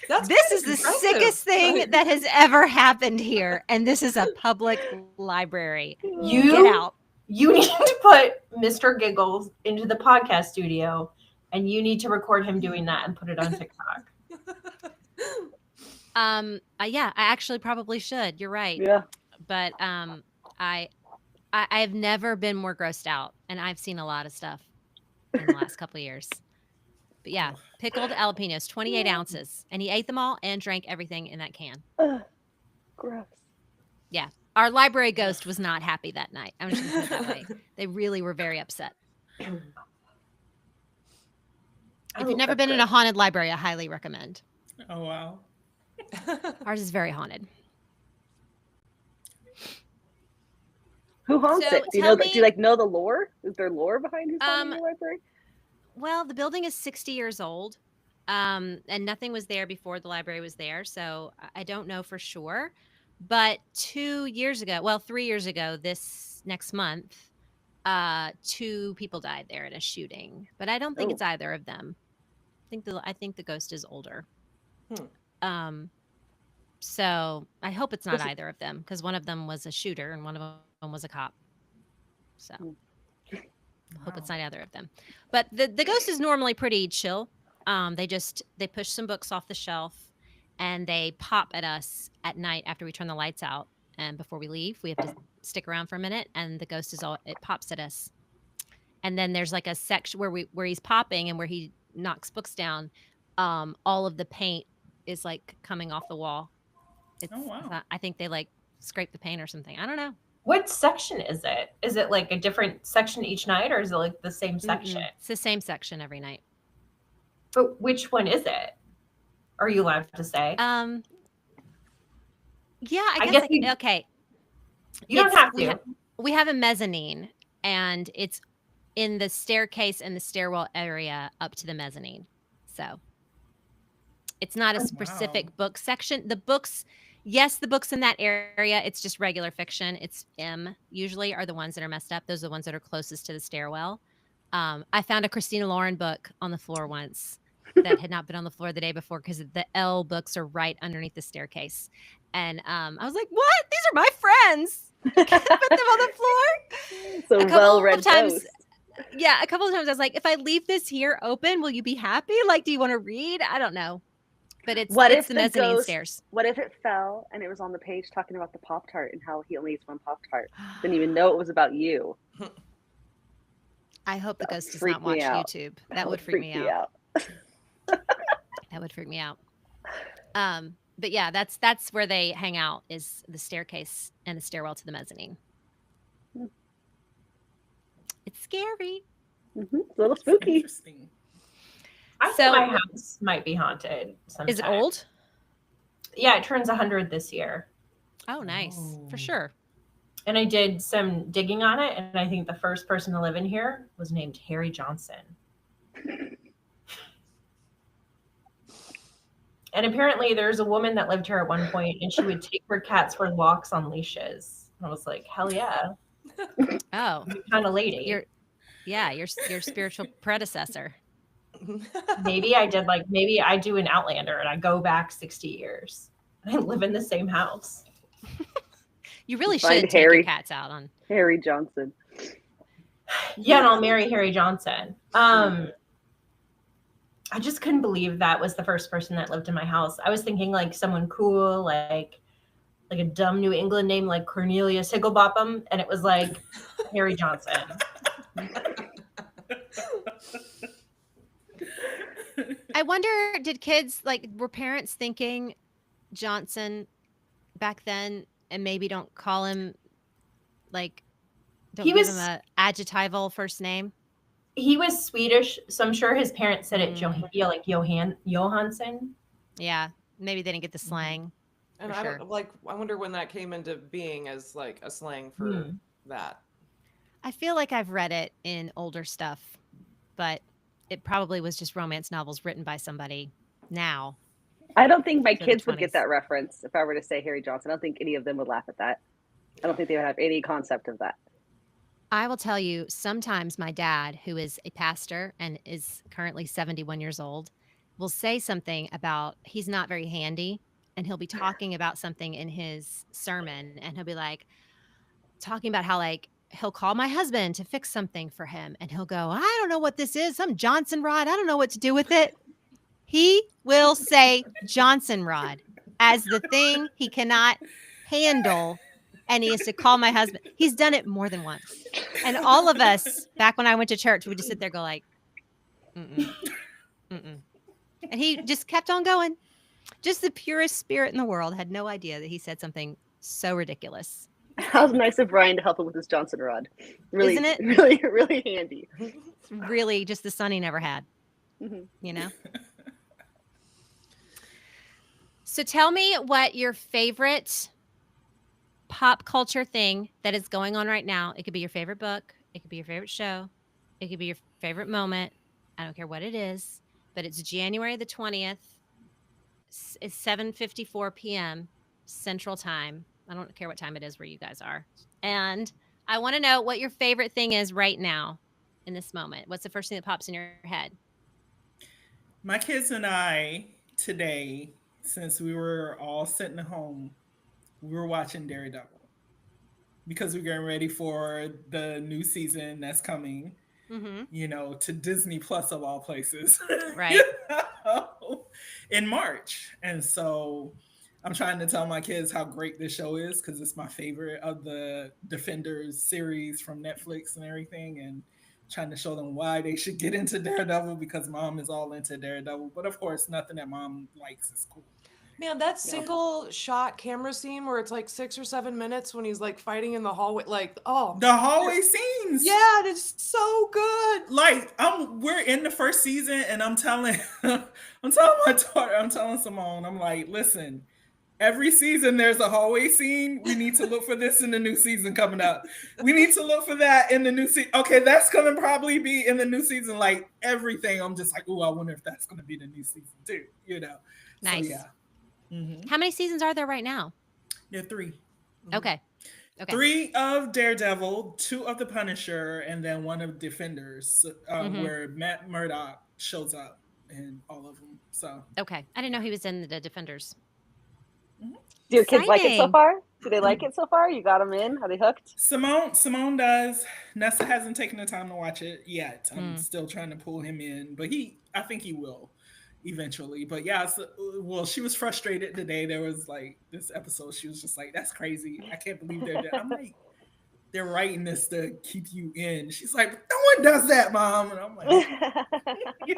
That's this kind is of the impressive. sickest thing Like- that has ever happened here. And this is a public library. Get You out. you need to put Mr. Giggles into the podcast studio, and you need to record him doing that and put it on TikTok. Yeah, I actually probably should. You're right. Yeah. But I I've never been more grossed out, and I've seen a lot of stuff in the last couple of years. But yeah, Ugh. pickled jalapenos, 28 ounces, and he ate them all and drank everything in that can. Ugh, gross. Yeah, our library ghost was not happy that night. I'm just gonna put it that way. They really were very upset. If you've never been in a haunted library, I highly recommend. Oh wow. Ours is very haunted. Who haunts So it? Do you tell know? Do you me- like know the lore? Is there lore behind who's haunting Um, the library? Well, the building is 60 years old, and nothing was there before the library was there, so I don't know for sure. But 2 years ago, well, 3 years ago, this next month, 2 people died there in a shooting. But I don't think it's either of them. I think the ghost is older. Um, so I hope it's not either of them because one of them was a shooter and one of them was a cop. So. Hope it's not either of them. But the ghost is normally pretty chill. They push some books off the shelf and they pop at us at night after we turn the lights out. And before we leave, we have to stick around for a minute and the ghost it pops at us. And then there's like a section where he's popping and where he knocks books down. All of the paint is like coming off the wall. Oh wow. I think they like scrape the paint or something. I don't know. What section is it? Is it like a different section each night, or is it like the same section? It's the same section every night. But which one is it? Are you allowed to say? Yeah, I guess okay. You don't have to. We have a mezzanine, and it's in the staircase and the stairwell area up to the mezzanine. So it's not a specific book section. The books in that area, it's just regular fiction. It's M usually are the ones that are messed up. Those are the ones that are closest to the stairwell. I found a Christina Lauren book on the floor once that had not been on the floor the day before because the L books are right underneath the staircase. And I was like, what? These are my friends. Put them on the floor. So well-read times. Yeah, a couple of times I was like, if I leave this here open, will you be happy? Like, do you want to read? I don't know. But it's the mezzanine stairs. What if it fell and it was on the page talking about the Pop-Tart and how he only eats one Pop-Tart? Didn't even know it was about you. I hope the ghost does not watch YouTube. That would freak me out. That would freak me out. But yeah, that's where they hang out is the staircase and the stairwell to the mezzanine. It's scary. Mm-hmm. It's a little spooky. Interesting. I think my house might be haunted sometime. Is it old? Yeah, it turns 100 this year. Oh, nice. For sure. And I did some digging on it, and I think the first person to live in here was named Harry Johnson. And apparently there's a woman that lived here at one point, and she would take her cats for walks on leashes. And I was like, hell yeah. Oh. Kind of lady. Your spiritual predecessor. Maybe I do an Outlander and I go back 60 years. I live in the same house. You really should take your cats out on Harry Johnson. Yeah, and I'll marry Harry Johnson. I just couldn't believe that was the first person that lived in my house. I was thinking like someone cool, like a dumb New England name like Cornelius Higglebotham, and it was like Harry Johnson. I wonder, did kids were parents thinking Johnson back then, and maybe don't call him give him an adjectival first name? He was Swedish, so I'm sure his parents said it Johansson. Yeah, maybe they didn't get the slang. And I wonder when that came into being as like a slang for that. I feel like I've read it in older stuff, but it probably was just romance novels written by somebody now. I don't think my kids would get that reference if I were to say Harry Johnson. I don't think any of them would laugh at that. I don't think they would have any concept of that. I will tell you, sometimes my dad, who is a pastor and is currently 71 years old, will say something about he's not very handy, and he'll be talking about something in his sermon, and he'll be talking about how he'll call my husband to fix something for him, and he'll go, I don't know what this is, some Johnson rod. I don't know what to do with it. He will say Johnson rod as the thing he cannot handle, and he has to call my husband. He's done it more than once. And all of us, back when I went to church, we would just sit there go like, mm-mm, mm-mm. And he just kept on going. Just the purest spirit in the world had no idea that he said something so ridiculous. How nice of Brian to help him with his Johnson rod. Really, Isn't it? really, really handy. It's really just the son he never had, Mhm. you know? So tell me what your favorite pop culture thing that is going on right now. It could be your favorite book. It could be your favorite show. It could be your favorite moment. I don't care what it is, but it's January the 20th. It's 7:54 p.m. Central Time. I don't care what time it is where you guys are. And I want to know what your favorite thing is right now in this moment. What's the first thing that pops in your head? My kids and I today, since we were all sitting at home, we were watching Daredevil because we're getting ready for the new season that's coming. To Disney Plus of all places, Right? In March. And so I'm trying to tell my kids how great this show is because it's my favorite of the Defenders series from Netflix and everything, and trying to show them why they should get into Daredevil because mom is all into Daredevil. But of course, nothing that mom likes is cool. Man, that single shot camera scene where it's like 6 or 7 minutes when he's like fighting in the hallway, like, oh, The hallway scenes. yeah, it's so good. Like we're in the first season, and I'm telling my daughter, I'm telling Simone, I'm like, listen, every season there's a hallway scene. We need to look for this in the new season coming up. We need to look for that in the new season. Okay, that's gonna probably be in the new season. Like everything, I'm just like, oh, I wonder if that's gonna be the new season too. Nice. So, yeah. Mm-hmm. How many seasons are there right now? There are 3. Okay. 3 of Daredevil, 2 of the Punisher, and then 1 of Defenders, where Matt Murdock shows up in all of them. So Okay. I didn't know he was in the Defenders. Do your kids like it so Exciting. far? Do they like it so far? You got them in? Are they hooked? Simone does. Nessa hasn't taken the time to watch it yet. I'm still trying to pull him in, but I think he will eventually. But yeah, she was frustrated today. There was like this episode. She was just like, "That's crazy. I can't believe they're there." I'm like, "They're writing this to keep you in." She's like, "No one does that, Mom." And I'm like, yeah.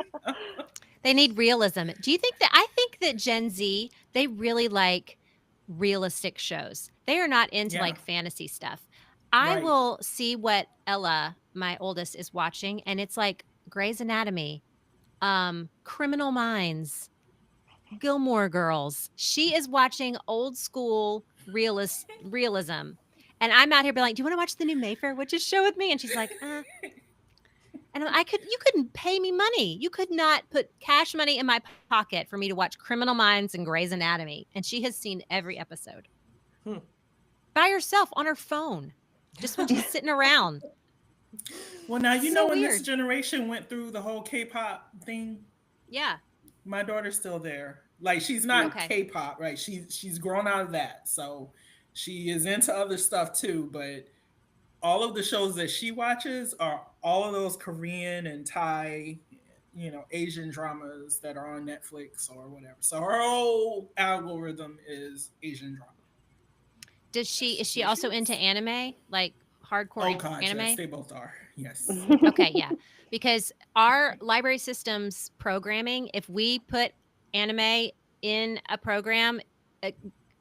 They need realism. Do you think that I think that Gen Z, they really like realistic shows. They are not into like fantasy stuff. I Right. will see what Ella, my oldest, is watching, and it's like Grey's Anatomy, Criminal Minds, Gilmore Girls. She is watching old school realism. And I'm out here being like, "Do you want to watch the new Mayfair Witches show with me?" And she's like, And you couldn't pay me money. You could not put cash money in my pocket for me to watch Criminal Minds and Grey's Anatomy. And she has seen every episode by herself on her phone, just when she's sitting around. Well, now you So know when weird. this generation went through the whole K-pop thing. Yeah. My daughter's still there. Like she's not Okay. K-pop, right? She's grown out of that, so she is into other stuff too. But all of the shows that she watches are all of those Korean and Thai, Asian dramas that are on Netflix or whatever. So her whole algorithm is Asian drama. Is she also into anime, like hardcore Oh God, anime? yes, they both are. Yes. Okay, yeah. Because our library systems programming, if we put anime in a program,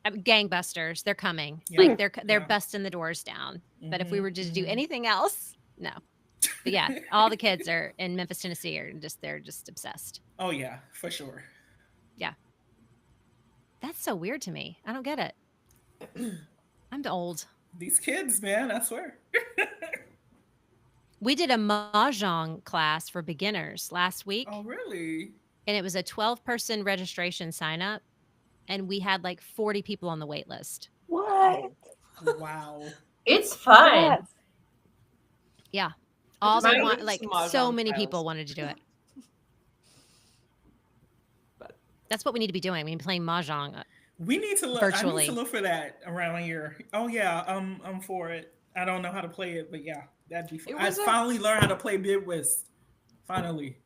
gangbusters, they're coming. Yeah. Like they're Yeah. busting the doors down. But if we Mhm, were to do mhm. anything else, no. But yeah, all the kids are in Memphis, Tennessee they're just obsessed. Oh yeah, for sure. That's so weird to me. I don't get it. I'm old. These kids, man, I swear. We did a mahjong class for beginners last week, Oh really? and it was a 12-person registration sign up, and we had like 40 people on the wait list. What? Wow. It's fun. Yes. Yeah. All they Mine want, is like mahjong so many styles. people wanted to do it. But That's what we need to be doing. We need to be playing mahjong. We need to look. I need Virtually. to look for that around here. Oh yeah, I'm for it. I don't know how to play it, but yeah, that'd be fun. It I was a finally learned how to play Bid Whist. Finally.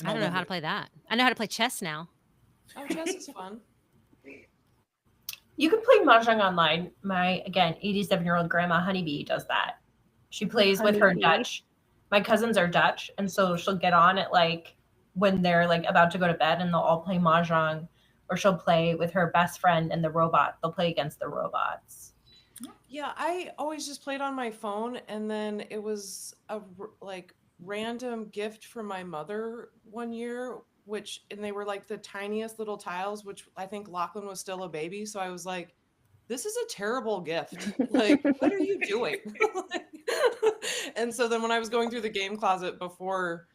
And I don't know love how to it. play that. I know how to play chess now. oh, chess is fun. You can play Mahjong online. My, again, 87-year-old grandma Honeybee does that. She plays with her Honeybee? Dutch. My cousins are Dutch, and so she'll get on at like when they're like about to go to bed, and they'll all play Mahjong, or she'll play with her best friend and the robot. They'll play against the robots. Yeah, I always just played on my phone, and then it was a like random gift from my mother one year, and they were like the tiniest little tiles, which I think Lachlan was still a baby, so I was like, this is a terrible gift. Like, what are you doing? And so then when I was going through the game closet before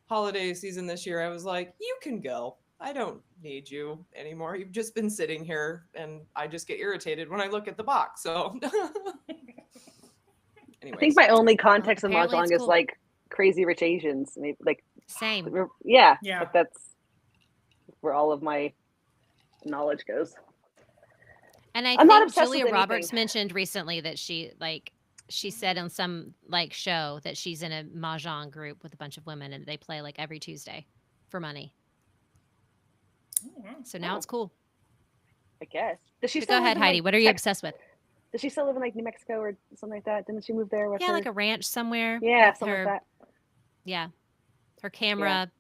holiday season this year, I was like, you can go. I don't need you anymore. You've just been sitting here, and I just get irritated when I look at the box. So, I think anyways, my only context of apparently it's Mahjong is cool. like Crazy Rich Asians. Maybe, like, Same. yeah, Yeah. like that's where all of my knowledge goes. And I I'm not think obsessed Julia with Roberts anything. mentioned recently that she said on some like show that she's in a mahjong group with a bunch of women and they play like every Tuesday for money. Oh, wow. So now Oh. it's cool. I guess. Does she But still go live ahead, in, Heidi. like, What are you Tex- obsessed with? Does she still live in like New Mexico or something like that? Didn't she move there with Yeah, her? like a ranch somewhere. Yeah, with something her, like that. Yeah, her camera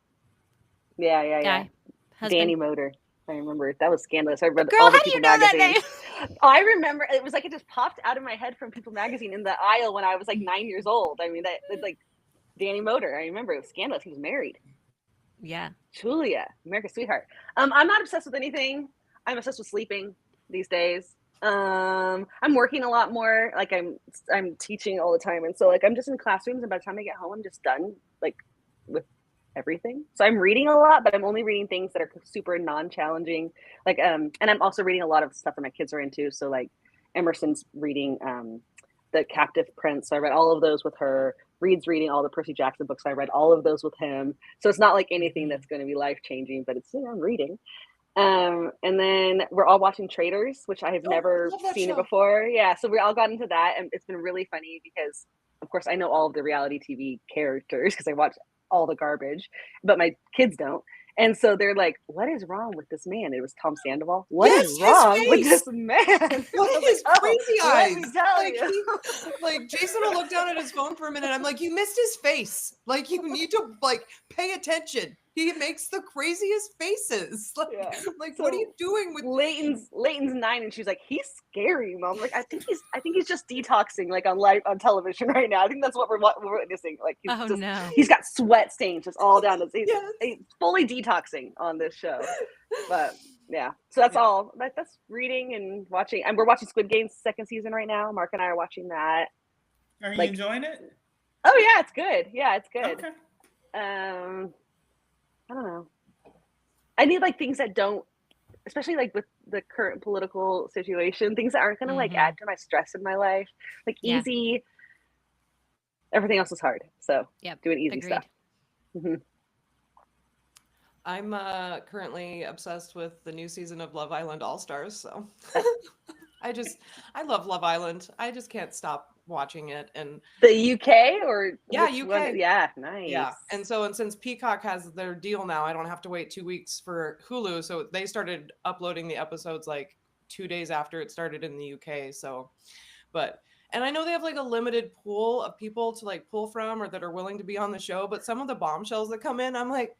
Yeah. guy, husband. Danny Motor. I remember that was scandalous. I read Girl, all the how do you People know that magazine. name? I remember it was like it just popped out of my head from People magazine in the aisle when I was like 9 years old. I mean, that's like Danny Motor. I remember it was scandalous. He was married. Yeah. Julia, America's sweetheart. I'm not obsessed with anything. I'm obsessed with sleeping these days. I'm working a lot more. Like I'm teaching all the time, and so like I'm just in classrooms, and by the time I get home, I'm just done like with everything. So I'm reading a lot, but I'm only reading things that are super non-challenging. Like and I'm also reading a lot of stuff that my kids are into. So like Emerson's reading The Captive Prince. So I read all of those with her. Reed's reading all the Percy Jackson books. So I read all of those with him. So it's not like anything that's going to be life-changing, but it's, you know, I'm reading. And then we're all watching Traders, which I have never love that seen it show. before. Yeah, so we all got into that, and it's been really funny because, of course, I know all of the reality TV characters because I watch all the garbage, but my kids don't. And so they're like, "What is wrong with this man?" It was Tom Sandoval. What Yes, is his wrong with face! this man? What I are was his like, crazy let me eyes? tell Like you. like Jason will look down at his phone for a minute. I'm like, you missed his face. Like you need to like pay attention. He makes the craziest faces. Like, Yeah. like what are you So doing with Leighton's 9, and she's like, he's scary, Mom. I'm like, I think he's just detoxing like on television right now. I think that's what we're witnessing. Like Oh no. he's got sweat stains just all down his. Yes. He's fully detoxing on this show. But yeah, so that's all. That's reading and watching. And we're watching Squid Game's second season right now. Mark and I are watching that. Are you Like- enjoying it? Oh yeah, it's good. Yeah, it's good. Okay. I don't know. I need like things that don't, especially like with the current political situation, things that aren't going to like Mhm. add to my stress in my life. Like Yeah. easy. Everything else is hard. So Yep. doing easy Agreed. stuff. Mhm. I'm currently obsessed with the new season of Love Island All Stars. So I love Love Island. I just can't stop watching it. And The UK or Yeah, which UK. one? Yeah, nice. yeah, and since Peacock has their deal now, I don't have to wait 2 weeks for Hulu. So they started uploading the episodes like 2 days after it started in the UK. So, and I know they have like a limited pool of people to like pull from or that are willing to be on the show. But some of the bombshells that come in, I'm like,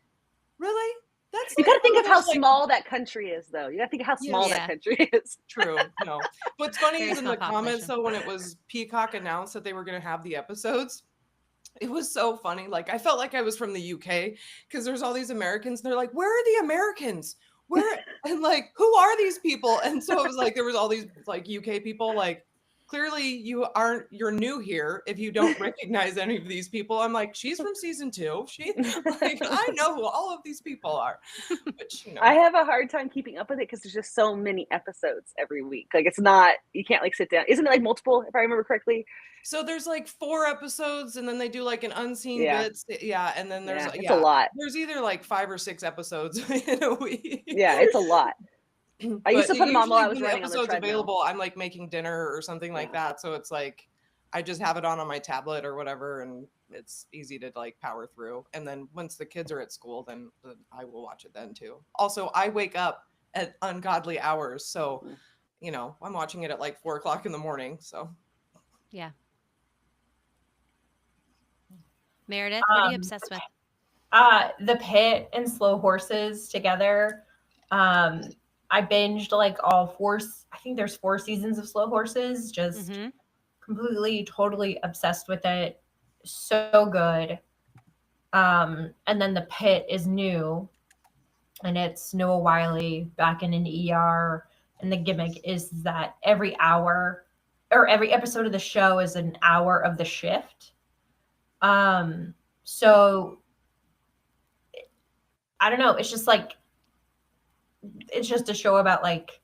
really? That's You like got to think one of how those, like, small that country is, though. You got to think of how small Yeah. that country is. True. No. What's funny Very is in small the comments, population. though, when it was Peacock announced that they were going to have the episodes, it was so funny. Like, I felt like I was from the UK because there's all these Americans. And they're like, where are the Americans? Where? And like, who are these people? And so it was like, there was all these like UK people like, clearly you're new here if you don't recognize any of these people. I'm like, she's from season 2. Like, I know who all of these people are. Which, I have a hard time keeping up with it because there's just so many episodes every week. Like it's not, you can't like sit down. Isn't it like multiple, if I remember correctly? So there's like 4 episodes and then they do like an unseen Yeah. bits. Yeah. And then there's, It's a lot. there's either like 5 or 6 episodes in a week. Yeah, it's a lot. I used to put them on while I was when the running on the episode's treadmill. available, I'm like making dinner or something like that. So it's like, I just have it on my tablet or whatever, and it's easy to like power through. And then once the kids are at school, then I will watch it then too. Also, I wake up at ungodly hours, so I'm watching it at like 4 o'clock in the morning. So Yeah. Meredith, what are you Um, obsessed with? The Pit and Slow Horses together. I binged like all four. I think there's 4 seasons of Slow Horses. Just Mhm. completely, totally obsessed with it. So good. And then The Pit is new, and it's Noah Wiley back in an ER. And the gimmick is that every hour or every episode of the show is an hour of the shift. So I don't know. It's just a show about like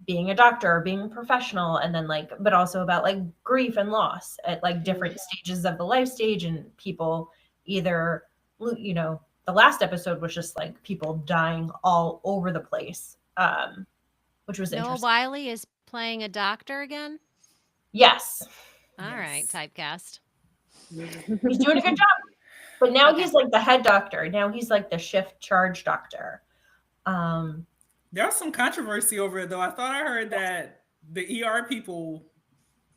being a doctor, being a professional, and then like, but also about like grief and loss at like different stages of the life stage, and people either, the last episode was just like people dying all over the place, which was Noah interesting. Wiley is playing a doctor again? Yes, All right, Yes. typecast. he's doing a good job. But now Okay. he's like the head doctor. Now he's like the shift charge doctor. There was some controversy over it, though. I thought I heard that the ER people,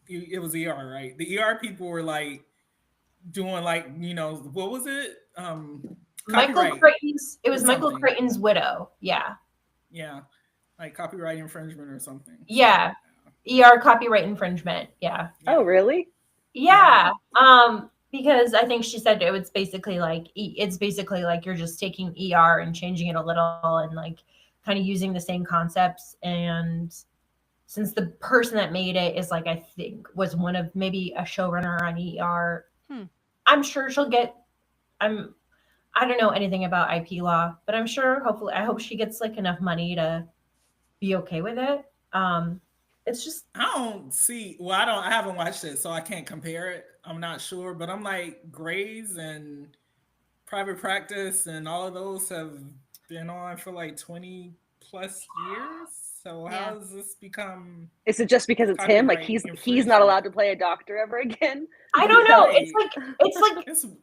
it was ER, right? The ER people were like doing like, what was it? Copyright It or was Michael something. Crichton's widow. Yeah. Yeah, like copyright infringement or something. Yeah. ER copyright infringement. Yeah. Oh, really? Yeah. Because I think she said it's basically like you're just taking ER and changing it a little and like kind of using the same concepts. And since the person that made it is like, I think was one of maybe a showrunner on ER, I'm sure she'll get. I don't know anything about IP law, but I'm sure. Hopefully, I hope she gets like enough money to be okay with it. It's just I don't see. Well, I haven't watched it, so I can't compare it. I'm not sure, but I'm like Grays and Private Practice, and all of those have been on for like 20 plus years. So Yeah. how has this become Is it just because it's him? Like copyright he's not allowed infringement? to play a doctor ever again? I don't know. Right.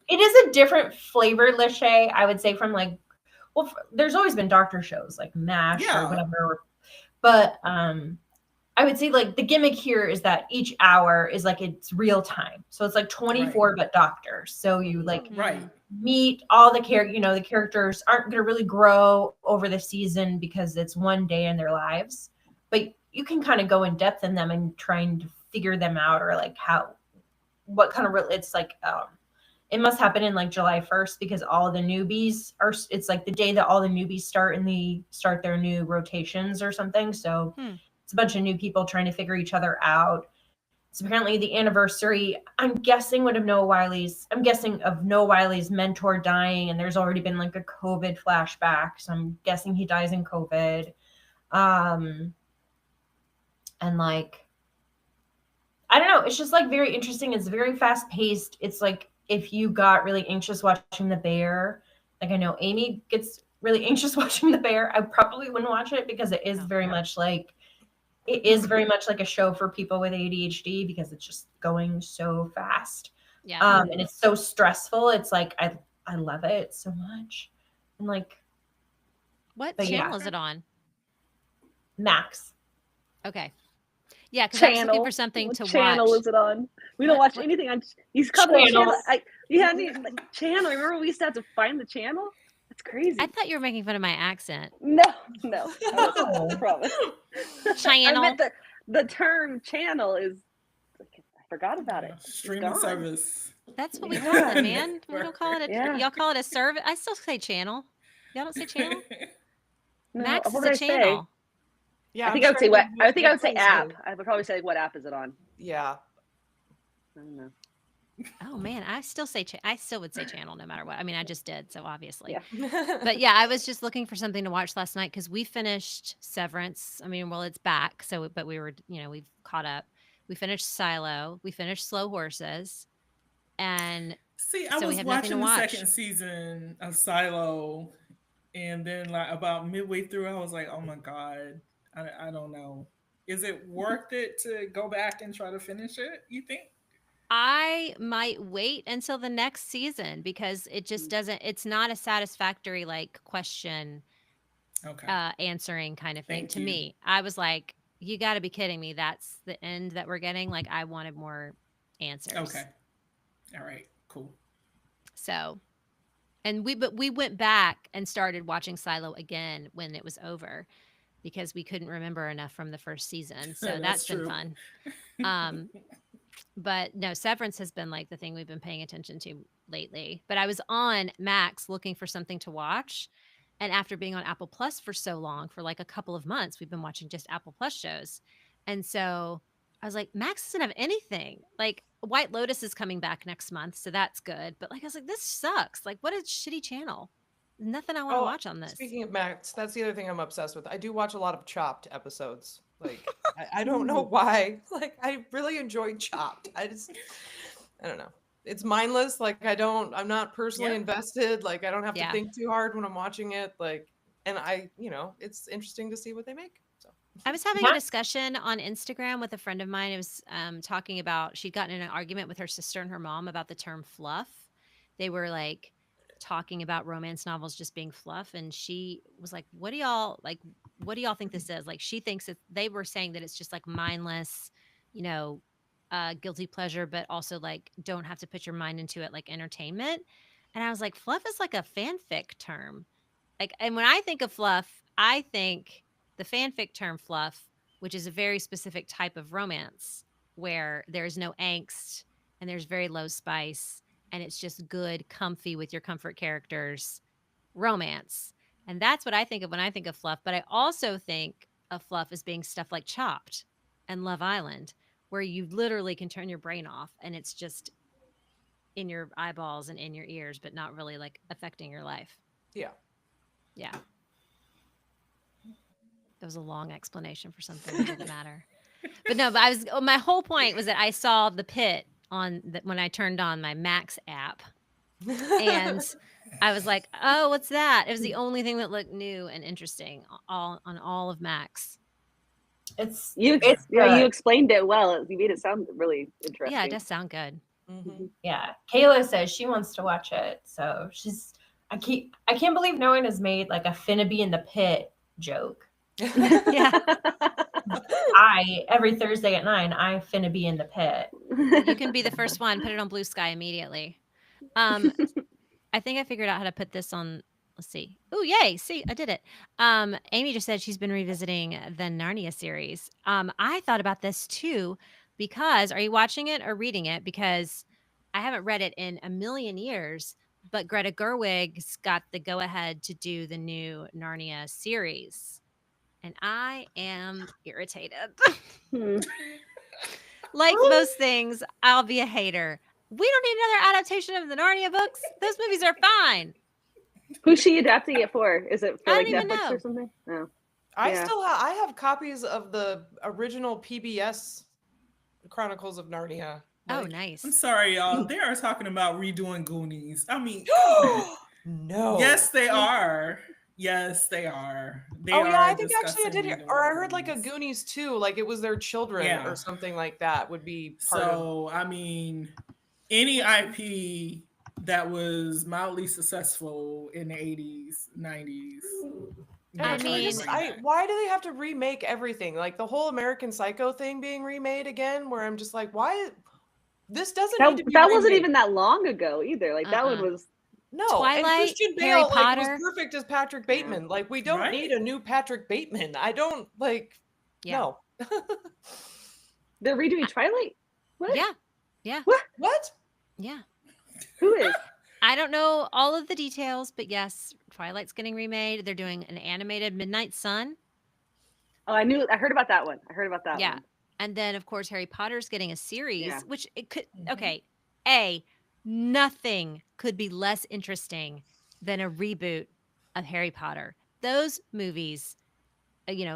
It is a different flavor, Lachey, I would say, from like, well, there's always been doctor shows like MASH or Yeah. whatever, but I would say like the gimmick here is that each hour is like it's real time, so it's like 24 Right. but doctors. So you like Right. meet all the the characters aren't going to really grow over the season because it's one day in their lives, but you can kind of go in depth in them and trying to figure them out, or like what kind of it's like it must happen in like July 1st because all the newbies it's like the day that all the newbies start their new rotations or something. So it's a bunch of new people trying to figure each other out. It's apparently the anniversary, I'm guessing of Noah Wiley's mentor dying, and there's already been like a COVID flashback. So I'm guessing he dies in COVID. And like, I don't know. It's just like very interesting. It's very fast paced. It's like if you got really anxious watching The Bear, like I know Amy gets really anxious watching The Bear. I probably wouldn't watch it because it is very much like a show for people with ADHD because it's just going so fast. Yeah. And it's so stressful. It's like I love it so much. And like, What but channel yeah. is it on? Max. Okay. Yeah, because I was looking Channel. for something What to channel watch. is it on? We don't watch anything on. He's called the channel. Channels. Like, channel. Remember we used to have to find the channel? That's crazy. I thought you were making fun of my accent. No, I wasn't, I promise. I Channel. meant the term channel is. I forgot about it. It's Streaming gone. service. That's what we call it, man. We don't call it a. Yeah. Y'all call it a service. I still say channel. Y'all don't say channel. No, Max what is would a I say? channel. I yeah, think I would say what? I think I would say app. places. I would probably say what app is it on? Yeah. I don't know. Oh man, I still would say channel no matter what. I mean, I just did, so obviously. Yeah. But yeah, I was just looking for something to watch last night because we finished Severance. I mean, well, it's back, but we were, we've caught up. We finished Silo. We finished Slow Horses, and See, I so we was have nothing to watching the watch. second season of Silo, and then like about midway through, I was like, "Oh my god, I don't know. Is it worth it to go back and try to finish it? You think?" I might wait until the next season because it just doesn't it's not a satisfactory like question Okay. answering kind of thing Thank to you. me. I was like, you got to be kidding me. That's the end that we're getting. Like I wanted more Okay. answers. All right. Cool. So, and we went back and started watching Silo again when it was over because we couldn't remember enough from the first season. So That's that's been true. fun. Um but no, Severance has been like the thing we've been paying attention to lately. But I was on Max looking for something to watch. And after being on Apple Plus for so long, for like a couple of months, we've been watching just Apple Plus shows. And so I was like, Max doesn't have anything. Like White Lotus is coming back next month, so that's good. But like I was like, this sucks. Like, what a shitty channel. Nothing I want to Oh, watch on this. speaking of Max, that's the other thing I'm obsessed with. I do watch a lot of Chopped episodes. Like, I don't know why. Like, I really enjoy Chopped. I don't know. It's mindless. Like, I'm not personally Yeah. invested. Like, I don't have to Yeah. think too hard when I'm watching it. Like, and it's interesting to see what they make. So, I was having a Yeah. discussion on Instagram with a friend of mine. It was talking about she'd gotten in an argument with her sister and her mom about the term fluff. They were like talking about romance novels just being fluff, and she was like, "What do y'all like? What do y'all think this is?" Like, she thinks that they were saying that it's just like mindless, you know, guilty pleasure, but also like don't have to put your mind into it, like entertainment. And I was like, fluff is like a fanfic term. Like, and when I think of fluff, I think the fanfic term fluff, which is a very specific type of romance where there's no angst and there's very low spice and it's just good, comfy with your comfort characters romance. And that's what I think of when I think of fluff. But I also think of fluff as being stuff like Chopped and Love Island, where you literally can turn your brain off and it's just in your eyeballs and in your ears, but not really like affecting your life. yeah. Yeah. That was a long explanation for something that didn't matter. But no, but my whole point was that I saw the pit when I turned on my Max app and I was like, "Oh, what's that?" It was the only thing that looked new and interesting all on all of Max. You It's you explained it well. You made it sound really interesting. Yeah, it does sound good. Mhm. yeah. Kayla says she wants to watch it, so I can't believe no one has made like a finna be in the pit joke. Yeah. Every Thursday at 9, I finna be in the pit. You can be the first one. Put it on Blue Sky immediately. I think I figured out how to put this on. Let's see. Oh, yay. See, I did it. Amy just said she's been revisiting the Narnia series. I thought about this too because are you watching it or reading it? Because I haven't read it in a million years, but Greta Gerwig's got the go ahead to do the new Narnia series. And I am irritated. Hmm. Like most things, I'll be a hater. We don't need another adaptation of the Narnia books. Those movies are fine. Who's she adapting it for? Is it for I like don't even Netflix know. or something? No. I Yeah. I have copies of the original PBS Chronicles of Narnia. Oh, Like, I'm nice. sorry, y'all. They are talking about redoing Goonies. I mean, come on. no. Yes, they are. Yes, they are. They Oh yeah, I are think actually I discussing did hear, redoing or I heard like a Goonies. Goonies too, like it was their children Yeah. or something like that would be part of. So, I mean, any IP that was mildly successful in the 80s, 90s, And I they're trying to mean, bring back. why do they have to remake everything? Like the whole American Psycho thing being remade again, where I'm just like, why? This doesn't need to be That remade. wasn't even that long ago either. Like that one was No, and Twilight, Christian Harry Bale like was Potter. perfect as Patrick Bateman. Like we don't Right? need a new Patrick Bateman. I don't like. Yeah. No. they're redoing Twilight. What? Yeah. Yeah. What? Yeah. Who is? I don't know all of the details, but yes, Twilight's getting remade. They're doing an animated Midnight Sun. Oh, I heard about that one. I heard about that Yeah. one. And then of course Harry Potter's getting a series, Yeah. which it could Mhm. okay. Nothing could be less interesting than a reboot of Harry Potter. Those movies,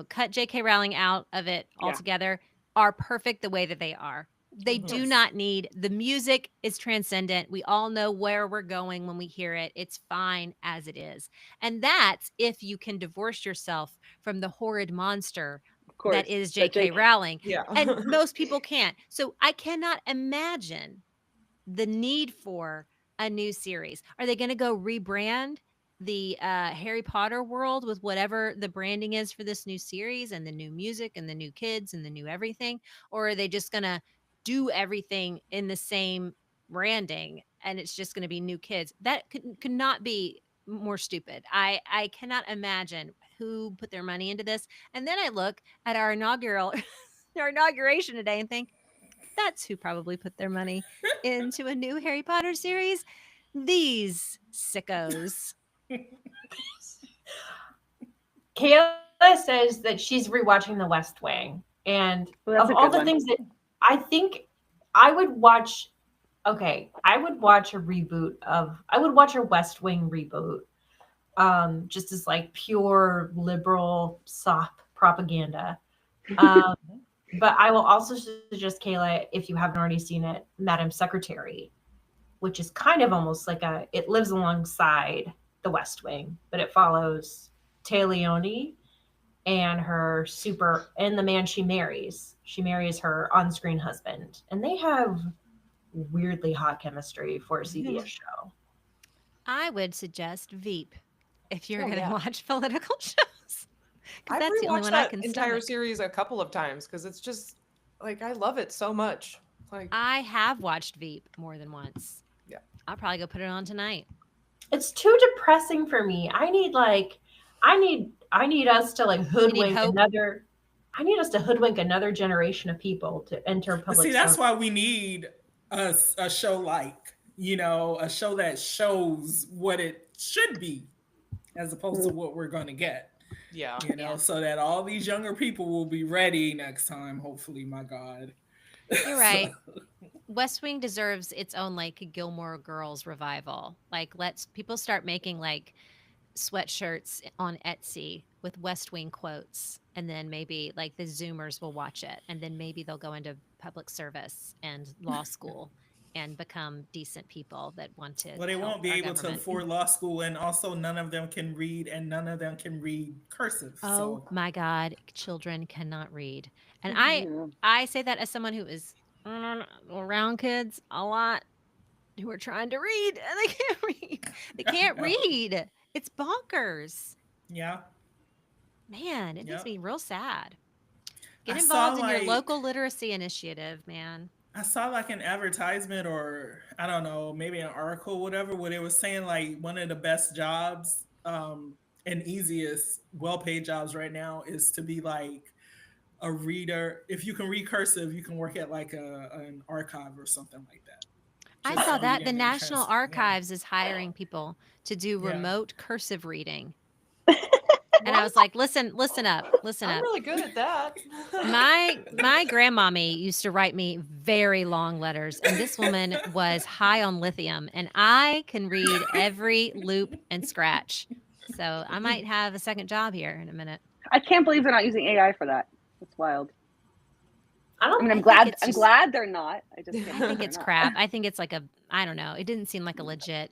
cut J.K. Rowling out of it Yeah. altogether, are perfect the way that they are. They Mhm. do Yes. not need the music is transcendent. We all know where we're going when we hear it. It's fine as it is. And that's if you can divorce yourself from the horrid monster Of course. that is But J.K. Rowling. Yeah. And most people can't. So I cannot imagine the need for a new series. Are they going to go rebrand the Harry Potter world with whatever the branding is for this new series and the new music and the new kids and the new everything? Or are they just going to do everything in the same branding and it's just going to be new kids? That could not be more stupid. I cannot imagine who put their money into this. And then I look at our inauguration today and think, that's who probably put their money into a new Harry Potter series. These sickos. Kayla says that she's rewatching The West Wing, and Well, that's of a all good the one. things that I think I would watch, okay, I would watch a reboot of. I would watch a West Wing reboot, just as like pure liberal soft propaganda. Um, but I will also suggest, Kayla, if you haven't already seen it, Madam Secretary, which is kind of almost like it lives alongside The West Wing, but it follows Tay Leone and and the man she marries. She marries her on-screen husband, and they have weirdly hot chemistry for a CBS show. I would suggest Veep if you're Oh, going to yeah. watch political shows. Because I've that's the only rewatched one I that can entire stomach. series a couple of times because it's just like I love it so much. Like, I have watched Veep more than once. Yeah. I'll probably go put it on tonight. It's too depressing for me. I need us to like hoodwink hope? another. I need us to hoodwink another generation of people to enter But public see, that's service. why we need a show like, a show that shows what it should be as opposed to what we're going to get. yeah. Yeah. So that all these younger people will be ready next time, hopefully, my God. You're right. West Wing deserves its own like Gilmore Girls revival. Like, let's people start making like sweatshirts on Etsy with West Wing quotes, and then maybe like the Zoomers will watch it, and then maybe they'll go into public service and law school and become decent people that want to. Well, they help won't be our able to government. afford law school, and also none of them can read, and none of them can read cursive. Oh So my God, children cannot read, and Yeah. I say that as someone who is around kids a lot who are trying to read and they can't read. They can't No. read. It's bonkers. Yeah. Man, it makes Yep. me real sad. Get I involved saw in your like local literacy initiative, man. I saw like an advertisement, or I don't know, maybe an article, whatever, where they were saying like one of the best jobs and easiest, well-paid jobs right now is to be like a reader. If you can read cursive, you can work at like an archive or something like that. I Just saw that. The reading and National yeah. Archives is hiring people to do Yeah. remote cursive reading. And I was like, listen up. I'm really good at that. My grandmommy used to write me very long letters, and this woman was high on lithium, and I can read every loop and scratch. So I might have a second job here in a minute. I can't believe they're not using AI for that. That's wild. I don't. I mean, I I'm think glad. it's I'm just- glad they're not. I just can't I believe think they're it's not. crap. I think it's like I don't know. It didn't seem like a legit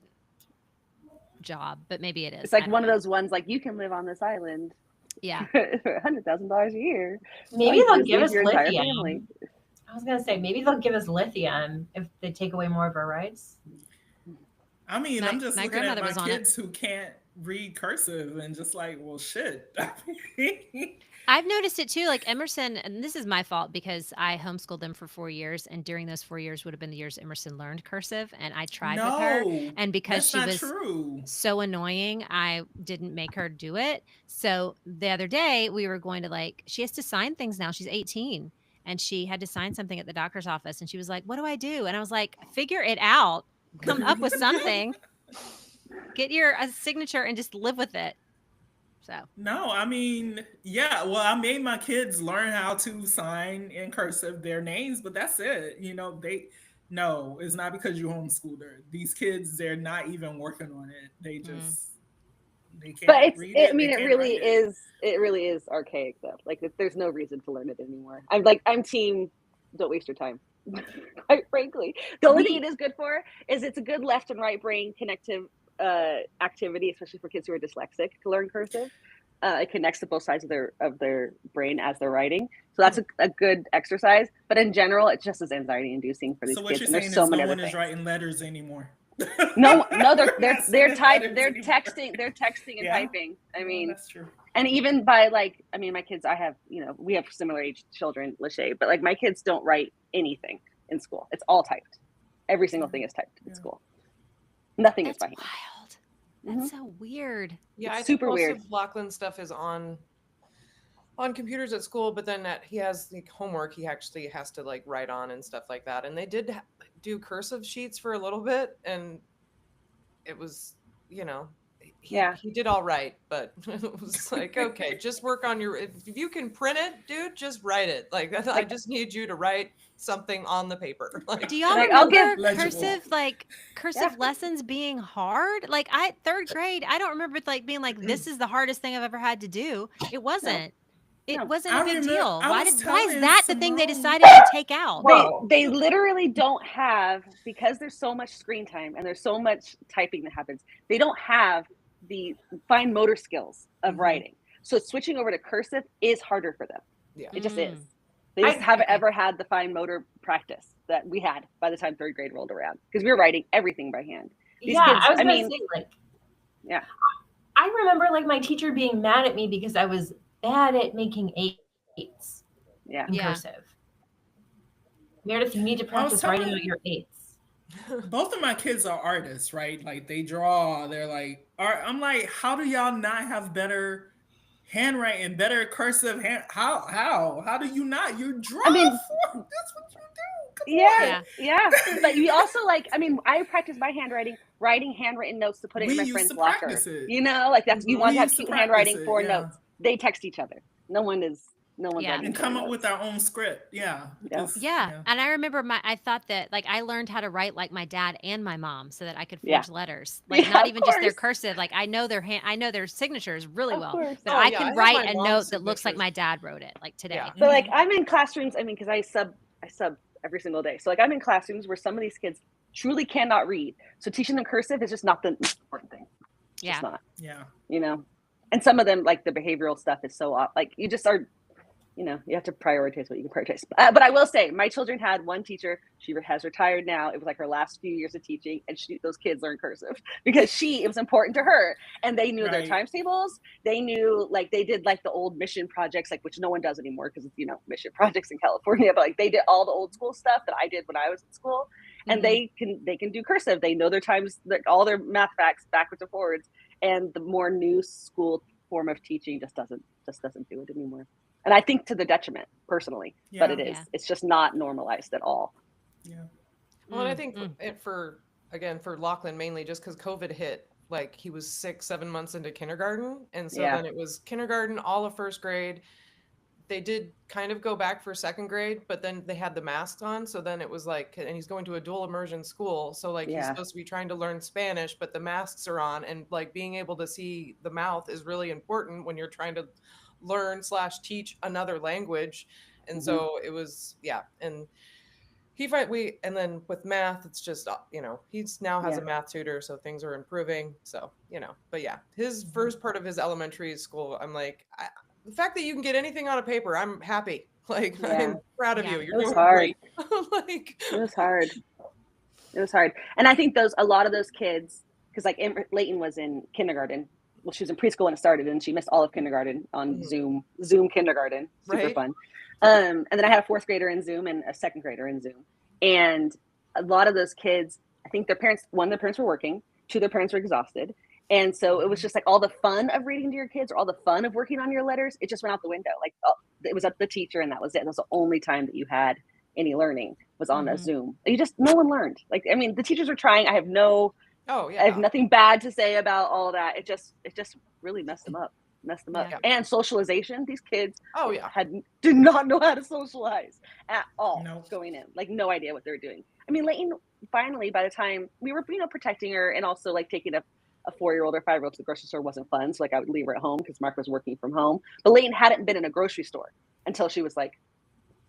job, but maybe it is. It's like one of those ones like you can live on this island Yeah. for $100,000 a year. Maybe you they'll just give leave us your entire lithium. family. I was gonna say maybe they'll give us lithium if they take away more of our rights. I mean, I'm just My looking at grandmother my was on it. kids who can't read cursive and just like, well, shit. I've noticed it too. Like Emerson, and this is my fault because I homeschooled them for 4 years, and during those 4 years would have been the years Emerson learned cursive, and I tried with her, No, and because that's she not was true. so annoying, I didn't make her do it. So the other day we were going to like, she has to sign things now. She's 18, and she had to sign something at the doctor's office, and she was like, "What do I do?" And I was like, "Figure it out. Come up with something. Get your signature and just live with it." So No, I mean, yeah, well, I made my kids learn how to sign in cursive their names, but that's it. No, it's not because you homeschooled her. These kids, they're not even working on it. They just, they can't But read it. I mean, they it can't really write it. is. It really is archaic, though. Like, there's no reason to learn it anymore. I'm team. Don't waste your time. Quite frankly, the only thing it is good for is it's a good left and right brain connective activity, especially for kids who are dyslexic to learn cursive. it connects to both sides of their brain as they're writing. So that's a good exercise. But in general, it's just as anxiety inducing for these So what kids. you're And there's saying so is many no other one is things. writing letters anymore. No, they're sending texting letters and Yeah. typing. I Well, mean, that's true. and even by like, I mean, my kids, we have similar age children, Lachey, but like my kids don't write anything in school. It's all typed. Every single thing is typed in school. Nothing is That's by hand. wild. That's so weird. Yeah, It's I think super most weird. of Lachlan's stuff is on computers at school, but then he has the homework he actually has to like write on and stuff like that. And they did do cursive sheets for a little bit, and it was, he did all right, but it was like, okay, just work on if you can print it, dude, just write it. Like I just need you to write something on the paper. Like, Do y'all Like, I'll remember give- cursive lessons being hard? Like third grade, I don't remember like being like, this is the hardest thing I've ever had to do. It wasn't. It wasn't a big deal. Why is that the thing they decided to take out? They literally don't have, because there's so much screen time and there's so much typing that happens, they don't have the fine motor skills of writing. So switching over to cursive is harder for them. Yeah. It just is. They just haven't ever had the fine motor practice that we had by the time third grade rolled around, because we were writing everything by hand. These kids, I was going to say, like, yeah. I remember like my teacher being mad at me because I was bad at making eights in cursive. Meredith, you need to practice writing out your eights. Both of my kids are artists, right? Like they draw, they're like art. I'm like, how do y'all not have better handwriting, better cursive hand? How do you not? You draw. I mean, that's what you do. Yeah. But you also like, I mean, I practice my handwriting, writing handwritten notes to put it in my friend's locker. You know, like that's, you want to have cute handwriting for notes. They text each other. No one's and come up with our own script. Yeah. And I remember I thought that like I learned how to write like my dad and my mom so that I could forge letters. Like not even just their cursive. Like I know their signatures really well. But I could write a note that looks like my dad wrote it, like today. So like I'm in classrooms, I mean, because I sub every single day. So like I'm in classrooms where some of these kids truly cannot read. So teaching them cursive is just not the important thing. It's just not. Yeah. You know? And some of them, like the behavioral stuff is so off. Like you just are, you know, you have to prioritize what you can prioritize. But I will say, my children had one teacher. She has retired now. It was like her last few years of teaching, and those kids learned cursive because it was important to her. And they knew their times tables. They knew, like, they did like the old mission projects, like which no one does anymore because it's, mission projects in California. But like they did all the old school stuff that I did when I was in school, and they can do cursive. They know their times, all their math facts backwards and forwards. And the more new school form of teaching just doesn't do it anymore. And I think to the detriment, personally, but it is. Yeah. It's just not normalized at all. Yeah. Well, and I think for Lachlan mainly, just because COVID hit, like he was 6-7 months into kindergarten, and so then it was kindergarten, all of first grade. They did kind of go back for second grade, but then they had the masks on. So then it was like, and he's going to a dual immersion school. So like he's supposed to be trying to learn Spanish, but the masks are on, and like being able to see the mouth is really important when you're trying to learn/teach another language. And so it was, and and then with math, it's just, he's now has a math tutor, so things are improving. So, but his first part of his elementary school, I'm like, the fact that you can get anything on a paper, I'm happy. Like, I'm proud of you. You're doing great. It was hard. It was hard. And I think a lot of those kids, because like Layton was in kindergarten. Well, she was in preschool when it started, and she missed all of kindergarten on Zoom kindergarten. Super fun. And then I had a fourth grader in Zoom and a second grader in Zoom. And a lot of those kids, I think their parents were working, two, their parents were exhausted. And so it was just like all the fun of reading to your kids or all the fun of working on your letters, it just went out the window. Like it was up the teacher, and that was it. That was the only time that you had any learning was on a Zoom. No one learned. Like, I mean, the teachers were trying. I have nothing bad to say about all that. It just really messed them up. Yeah. And socialization. These kids did not know how to socialize at all going in. Like no idea what they were doing. I mean, Layton finally, by the time we were, protecting her and also like taking a 4-year-old or 5-year-old to the grocery store wasn't fun. So like I would leave her at home because Mark was working from home. But Layton hadn't been in a grocery store until she was like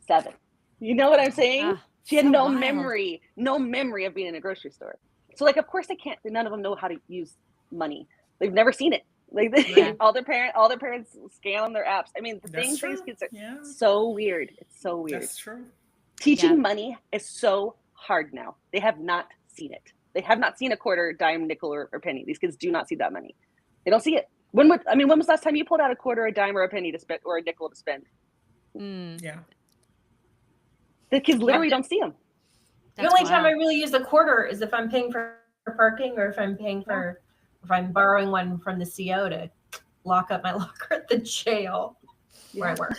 7. You know what I'm saying? She had no memory of being in a grocery store. So like, of course none of them know how to use money. They've never seen it. Like Yeah. all their parents scan on their apps. I mean, the That's things these true. kids are Yeah, so weird. It's so weird. that's true. Teaching Yeah. money is so hard now. They have not seen it. They have not seen a quarter, dime, nickel, or penny. These kids do not see that money. They don't see it. When was the last time you pulled out a quarter, a dime, or a penny to spend, or a nickel to spend? Mm, Yeah. The kids literally don't see them. The that's only time I wild. really use the quarter is if I'm paying for parking, or if I'm paying for, if I'm borrowing one from the CO to lock up my locker at the jail where I work.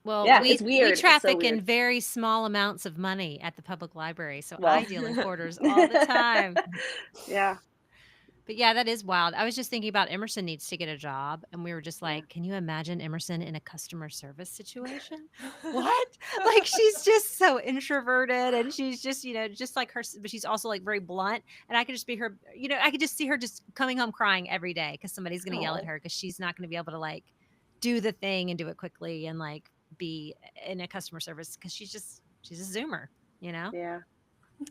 Well, Yeah, we it's weird. It's so traffic in weird. very small amounts of money at the public library, so Well. I deal in quarters all the time. Yeah. But yeah, that is wild. I was just thinking about Emerson needs to get a job, and we were just Yeah. like, can you imagine Emerson in a customer service situation? What? Like, she's just so introverted, and she's just, just like her, but she's also like very blunt. And I could just be her, I could just see her just coming home crying every day because somebody's going to yell at Oh. her because she's not going to be able to like do the thing and do it quickly and like be in a customer service because she's a Zoomer, Yeah.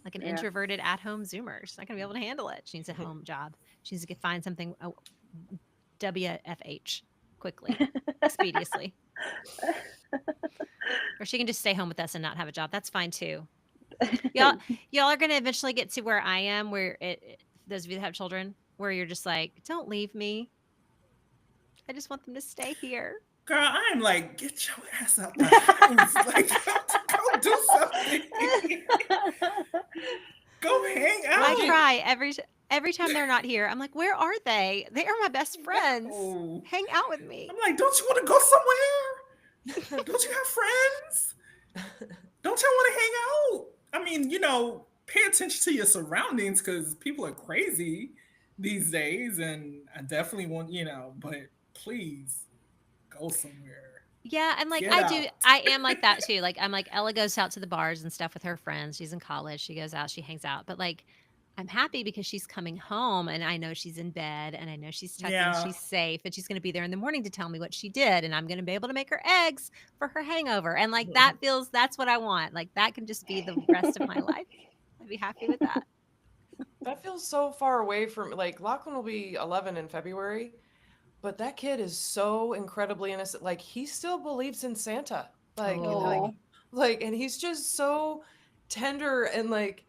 like an Yeah. introverted at-home Zoomer. She's not gonna be able to handle it. She needs a home job. She needs to find something WFH quickly, expeditiously, or she can just stay home with us and not have a job. That's fine too. Y'all are gonna eventually get to where I am, where those of you that have children, where you're just like, don't leave me. I just want them to stay here. Girl, I'm like, get your ass out the house. Like, go do something. Go hang out. I cry every time they're not here. I'm like, where are they? They are my best friends. No. Hang out with me. I'm like, don't you want to go somewhere? Don't you have friends? Don't y'all want to hang out? I mean, pay attention to your surroundings because people are crazy these days. And I definitely want, but please go somewhere. Yeah, and like Get I out. am like that too. Like I'm like Ella goes out to the bars and stuff with her friends. She's in college. She goes out, she hangs out. But like I'm happy because she's coming home and I know she's in bed and I know she's tucked in, Yeah. she's safe, and she's going to be there in the morning to tell me what she did, and I'm going to be able to make her eggs for her hangover. And like that's what I want. Like that can just be the rest of my life. I'd be happy with that. That feels so far away from, like, Lachlan will be 11 in February, but that kid is so incredibly innocent. Like, he still believes in Santa. Like, Oh. and he's just so tender and like,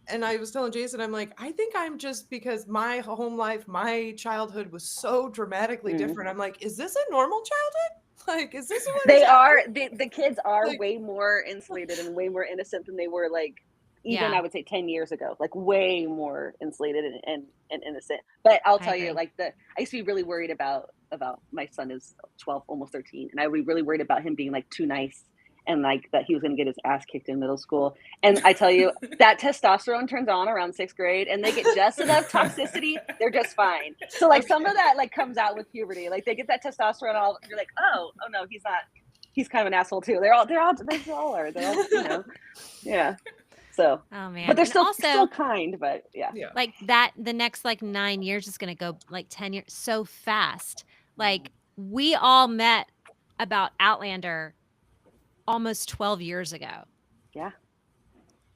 and I was telling Jason, I'm like, I think I'm just, because my home life, my childhood was so dramatically different. I'm like, is this a normal childhood? Like, is this what They is are happening? the kids are Like- way more insulated and way more innocent than they were, like, even Yeah. I would say 10 years ago, like way more insulated and innocent. But I'll I tell you, agree. like, I used to be really worried about my son is 12, almost 13, and I would be really worried about him being like too nice and like that he was going to get his ass kicked in middle school. And I tell you, that testosterone turns on around 6th grade, and they get just enough toxicity, they're just fine. So like some of that like comes out with puberty. Like they get that testosterone, all you're like, oh no, he's not. He's kind of an asshole too. They all are. Yeah. So, Oh man. but they're And still also kind. But yeah. like that the next like 9 years is going to go like 10 years so fast. Like we all met about Outlander almost 12 years ago. Yeah.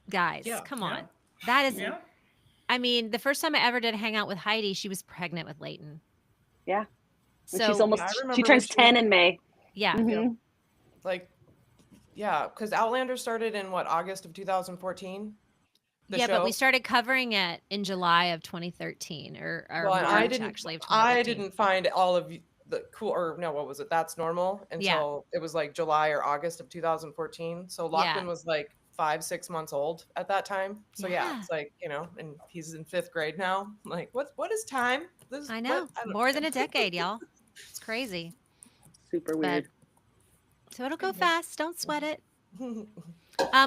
Guys, Yeah, come yeah. on. That is Yeah. I mean, the first time I ever did hang out with Heidi, she was pregnant with Leighton. Yeah. And So she's almost. I remember She when turns she 10 was- in May. yeah. Mhm. Like, yeah, because Outlander started in what, August of 2014? The Yeah, but we show? started covering it in July of 2013 or Well, and March actually of 2013. I didn't find all of the cool, or no, what was it? That's Normal until it was like July or August of 2014. So Lachlan was like 5-6 months old at that time. So yeah, it's like, and he's in 5th grade now. Like, what is time? I know. don't More than a decade, y'all. It's crazy. Super But weird. so it'll go fast. Don't sweat it.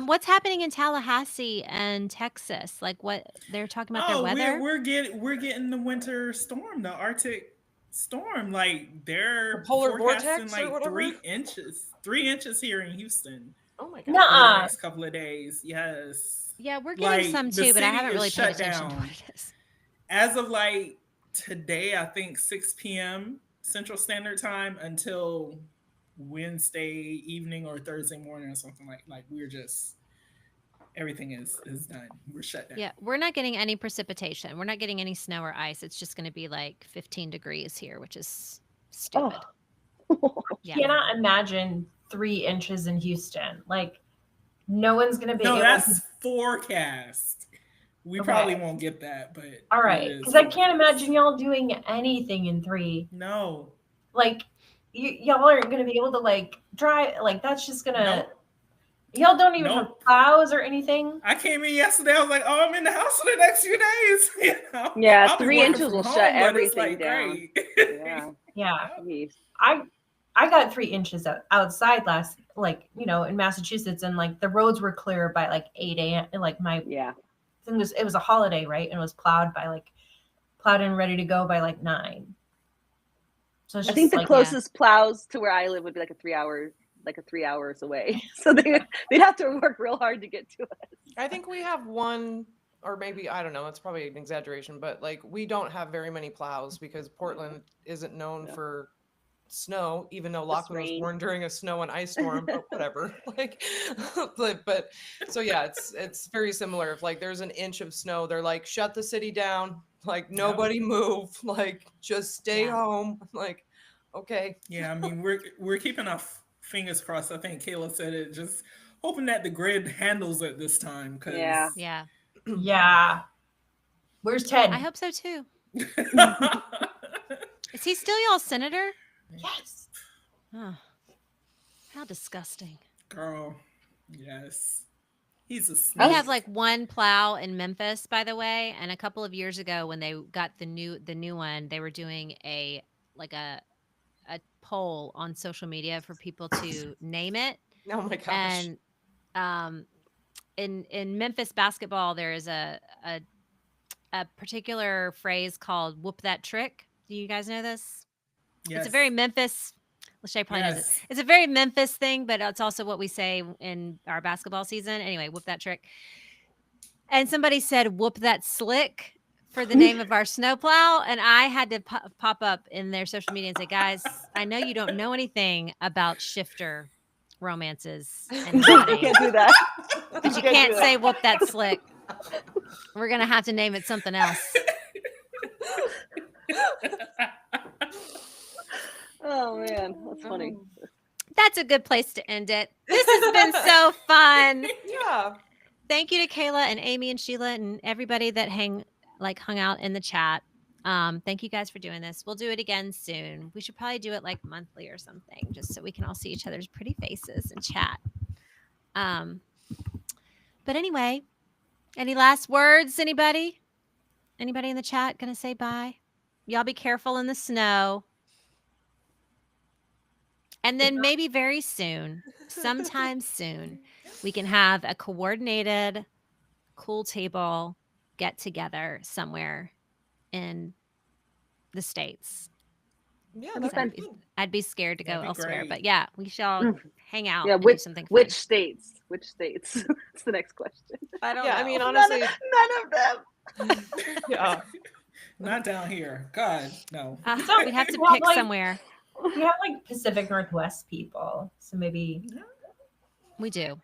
What's happening in Tallahassee and Texas? Like what they're talking about their weather? we're getting the winter storm, the Arctic storm. Like they're The polar forecasting vortex or like whatever? 3 inches. 3 inches here in Houston Oh my god. for the Nuh-uh. next couple of days. Yes. Yeah, we're getting some the too, but I city haven't is really paid shut attention to down. what it is. As of like today, I think 6 p.m. Central Standard Time until Wednesday evening or Thursday morning or something like we're just everything is done. We're shut down. Yeah, we're not getting any precipitation. We're not getting any snow or ice. It's just going to be like 15 degrees here, which is stupid. Yeah. Cannot imagine 3 inches in Houston. Like, no one's gonna be No, able that's to. forecast. We Okay. probably won't get that, but All right, it is because I can't forecast. imagine y'all doing anything in 3. No. Like, y'all aren't gonna be able to like drive. Like, that's just gonna. Nope. Y'all don't even have Nope. plows or anything. I came in yesterday. I was like, "Oh, I'm in the house for the next few days." You know? Yeah, I'll be 3 working inches from will home, shut but it's, everything like, down. great. Yeah. Yeah, Jeez. I got 3 inches outside last, like, in Massachusetts, and like the roads were clear by like 8 a.m. And like my Yeah. thing it was a holiday, right? And it was plowed and ready to go by like 9. So it's I just think the like, closest plows to where I live would be like 3 hours away. So they'd have to work real hard to get to us. I think we have one, or maybe, I don't know, it's probably an exaggeration, but like we don't have very many plows because Portland isn't known for snow, even though Lachlan was rain. born during a snow and ice storm, but whatever. Like, but so yeah, it's very similar. If like there's an inch of snow, they're like, shut the city down, like nobody move, like just stay home. Like, okay. Yeah, I mean, we're keeping our fingers crossed. I think Kayla said it. Just hoping that the grid handles it this time. Cause Yeah. yeah. Where's Ted? I hope so too. Is he still y'all's senator? Yes. Oh, how disgusting. Girl, yes. He's a We snake. have like one plow in Memphis, by the way, and a couple of years ago when they got the new one, they were doing a poll on social media for people to name it. Oh my gosh. And in Memphis basketball, there is a particular phrase called "whoop that trick." Do you guys know this? Yes. It's a very Memphis. Lachey probably knows it. Yes. It's a very Memphis thing, but it's also what we say in our basketball season. Anyway, whoop that trick. And somebody said, "Whoop that slick" for the name of our snowplow, and I had to pop up in their social media and say, "Guys, I know you don't know anything about shifter romances and You dating, can't do that. but you can't say whoop that slick. We're gonna have to name it something else." Oh man, that's funny. That's a good place to end it. This has been so fun. Yeah. Thank you to Kayla and Amy and Sheila and everybody that hung out in the chat. Thank you guys for doing this. We'll do it again soon. We should probably do it like monthly or something, just so we can all see each other's pretty faces and chat. But anyway, any last words? Anybody in the chat gonna say bye? Y'all be careful in the snow. And then maybe very soon, sometime soon, we can have a coordinated Cool Table get together somewhere in the States. Yeah, I'd be scared to go That'd be elsewhere, great. but yeah, we shall hang out. Yeah, and do something fun. which states? Which states? That's the next question. I don't yeah, know. I mean, honestly, None of them. yeah. Not down here. God, no. We'd have to Well, pick like- somewhere. We have like Pacific Northwest people, so maybe We do.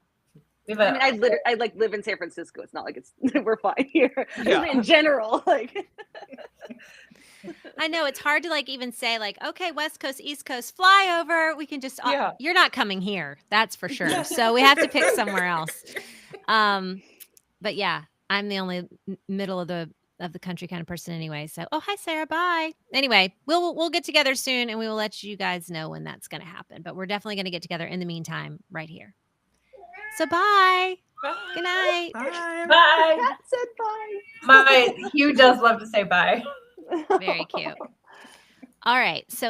we have I mean, I like live in San Francisco. It's not like it's we're fine here. Yeah. In general, like I know it's hard to like even say like, okay, West Coast, East Coast, fly over. We can just, Yeah. you're not coming here. That's for sure. So we have to pick somewhere else. But yeah, I'm the only middle of the country kind of person anyway. So, oh, hi, Sarah. Bye. Anyway, we'll get together soon and we will let you guys know when that's going to happen. But we're definitely going to get together in the meantime right here. So bye. Good night. Bye. bye. Kat said bye. My Hugh does love to say bye. Very cute. All right. So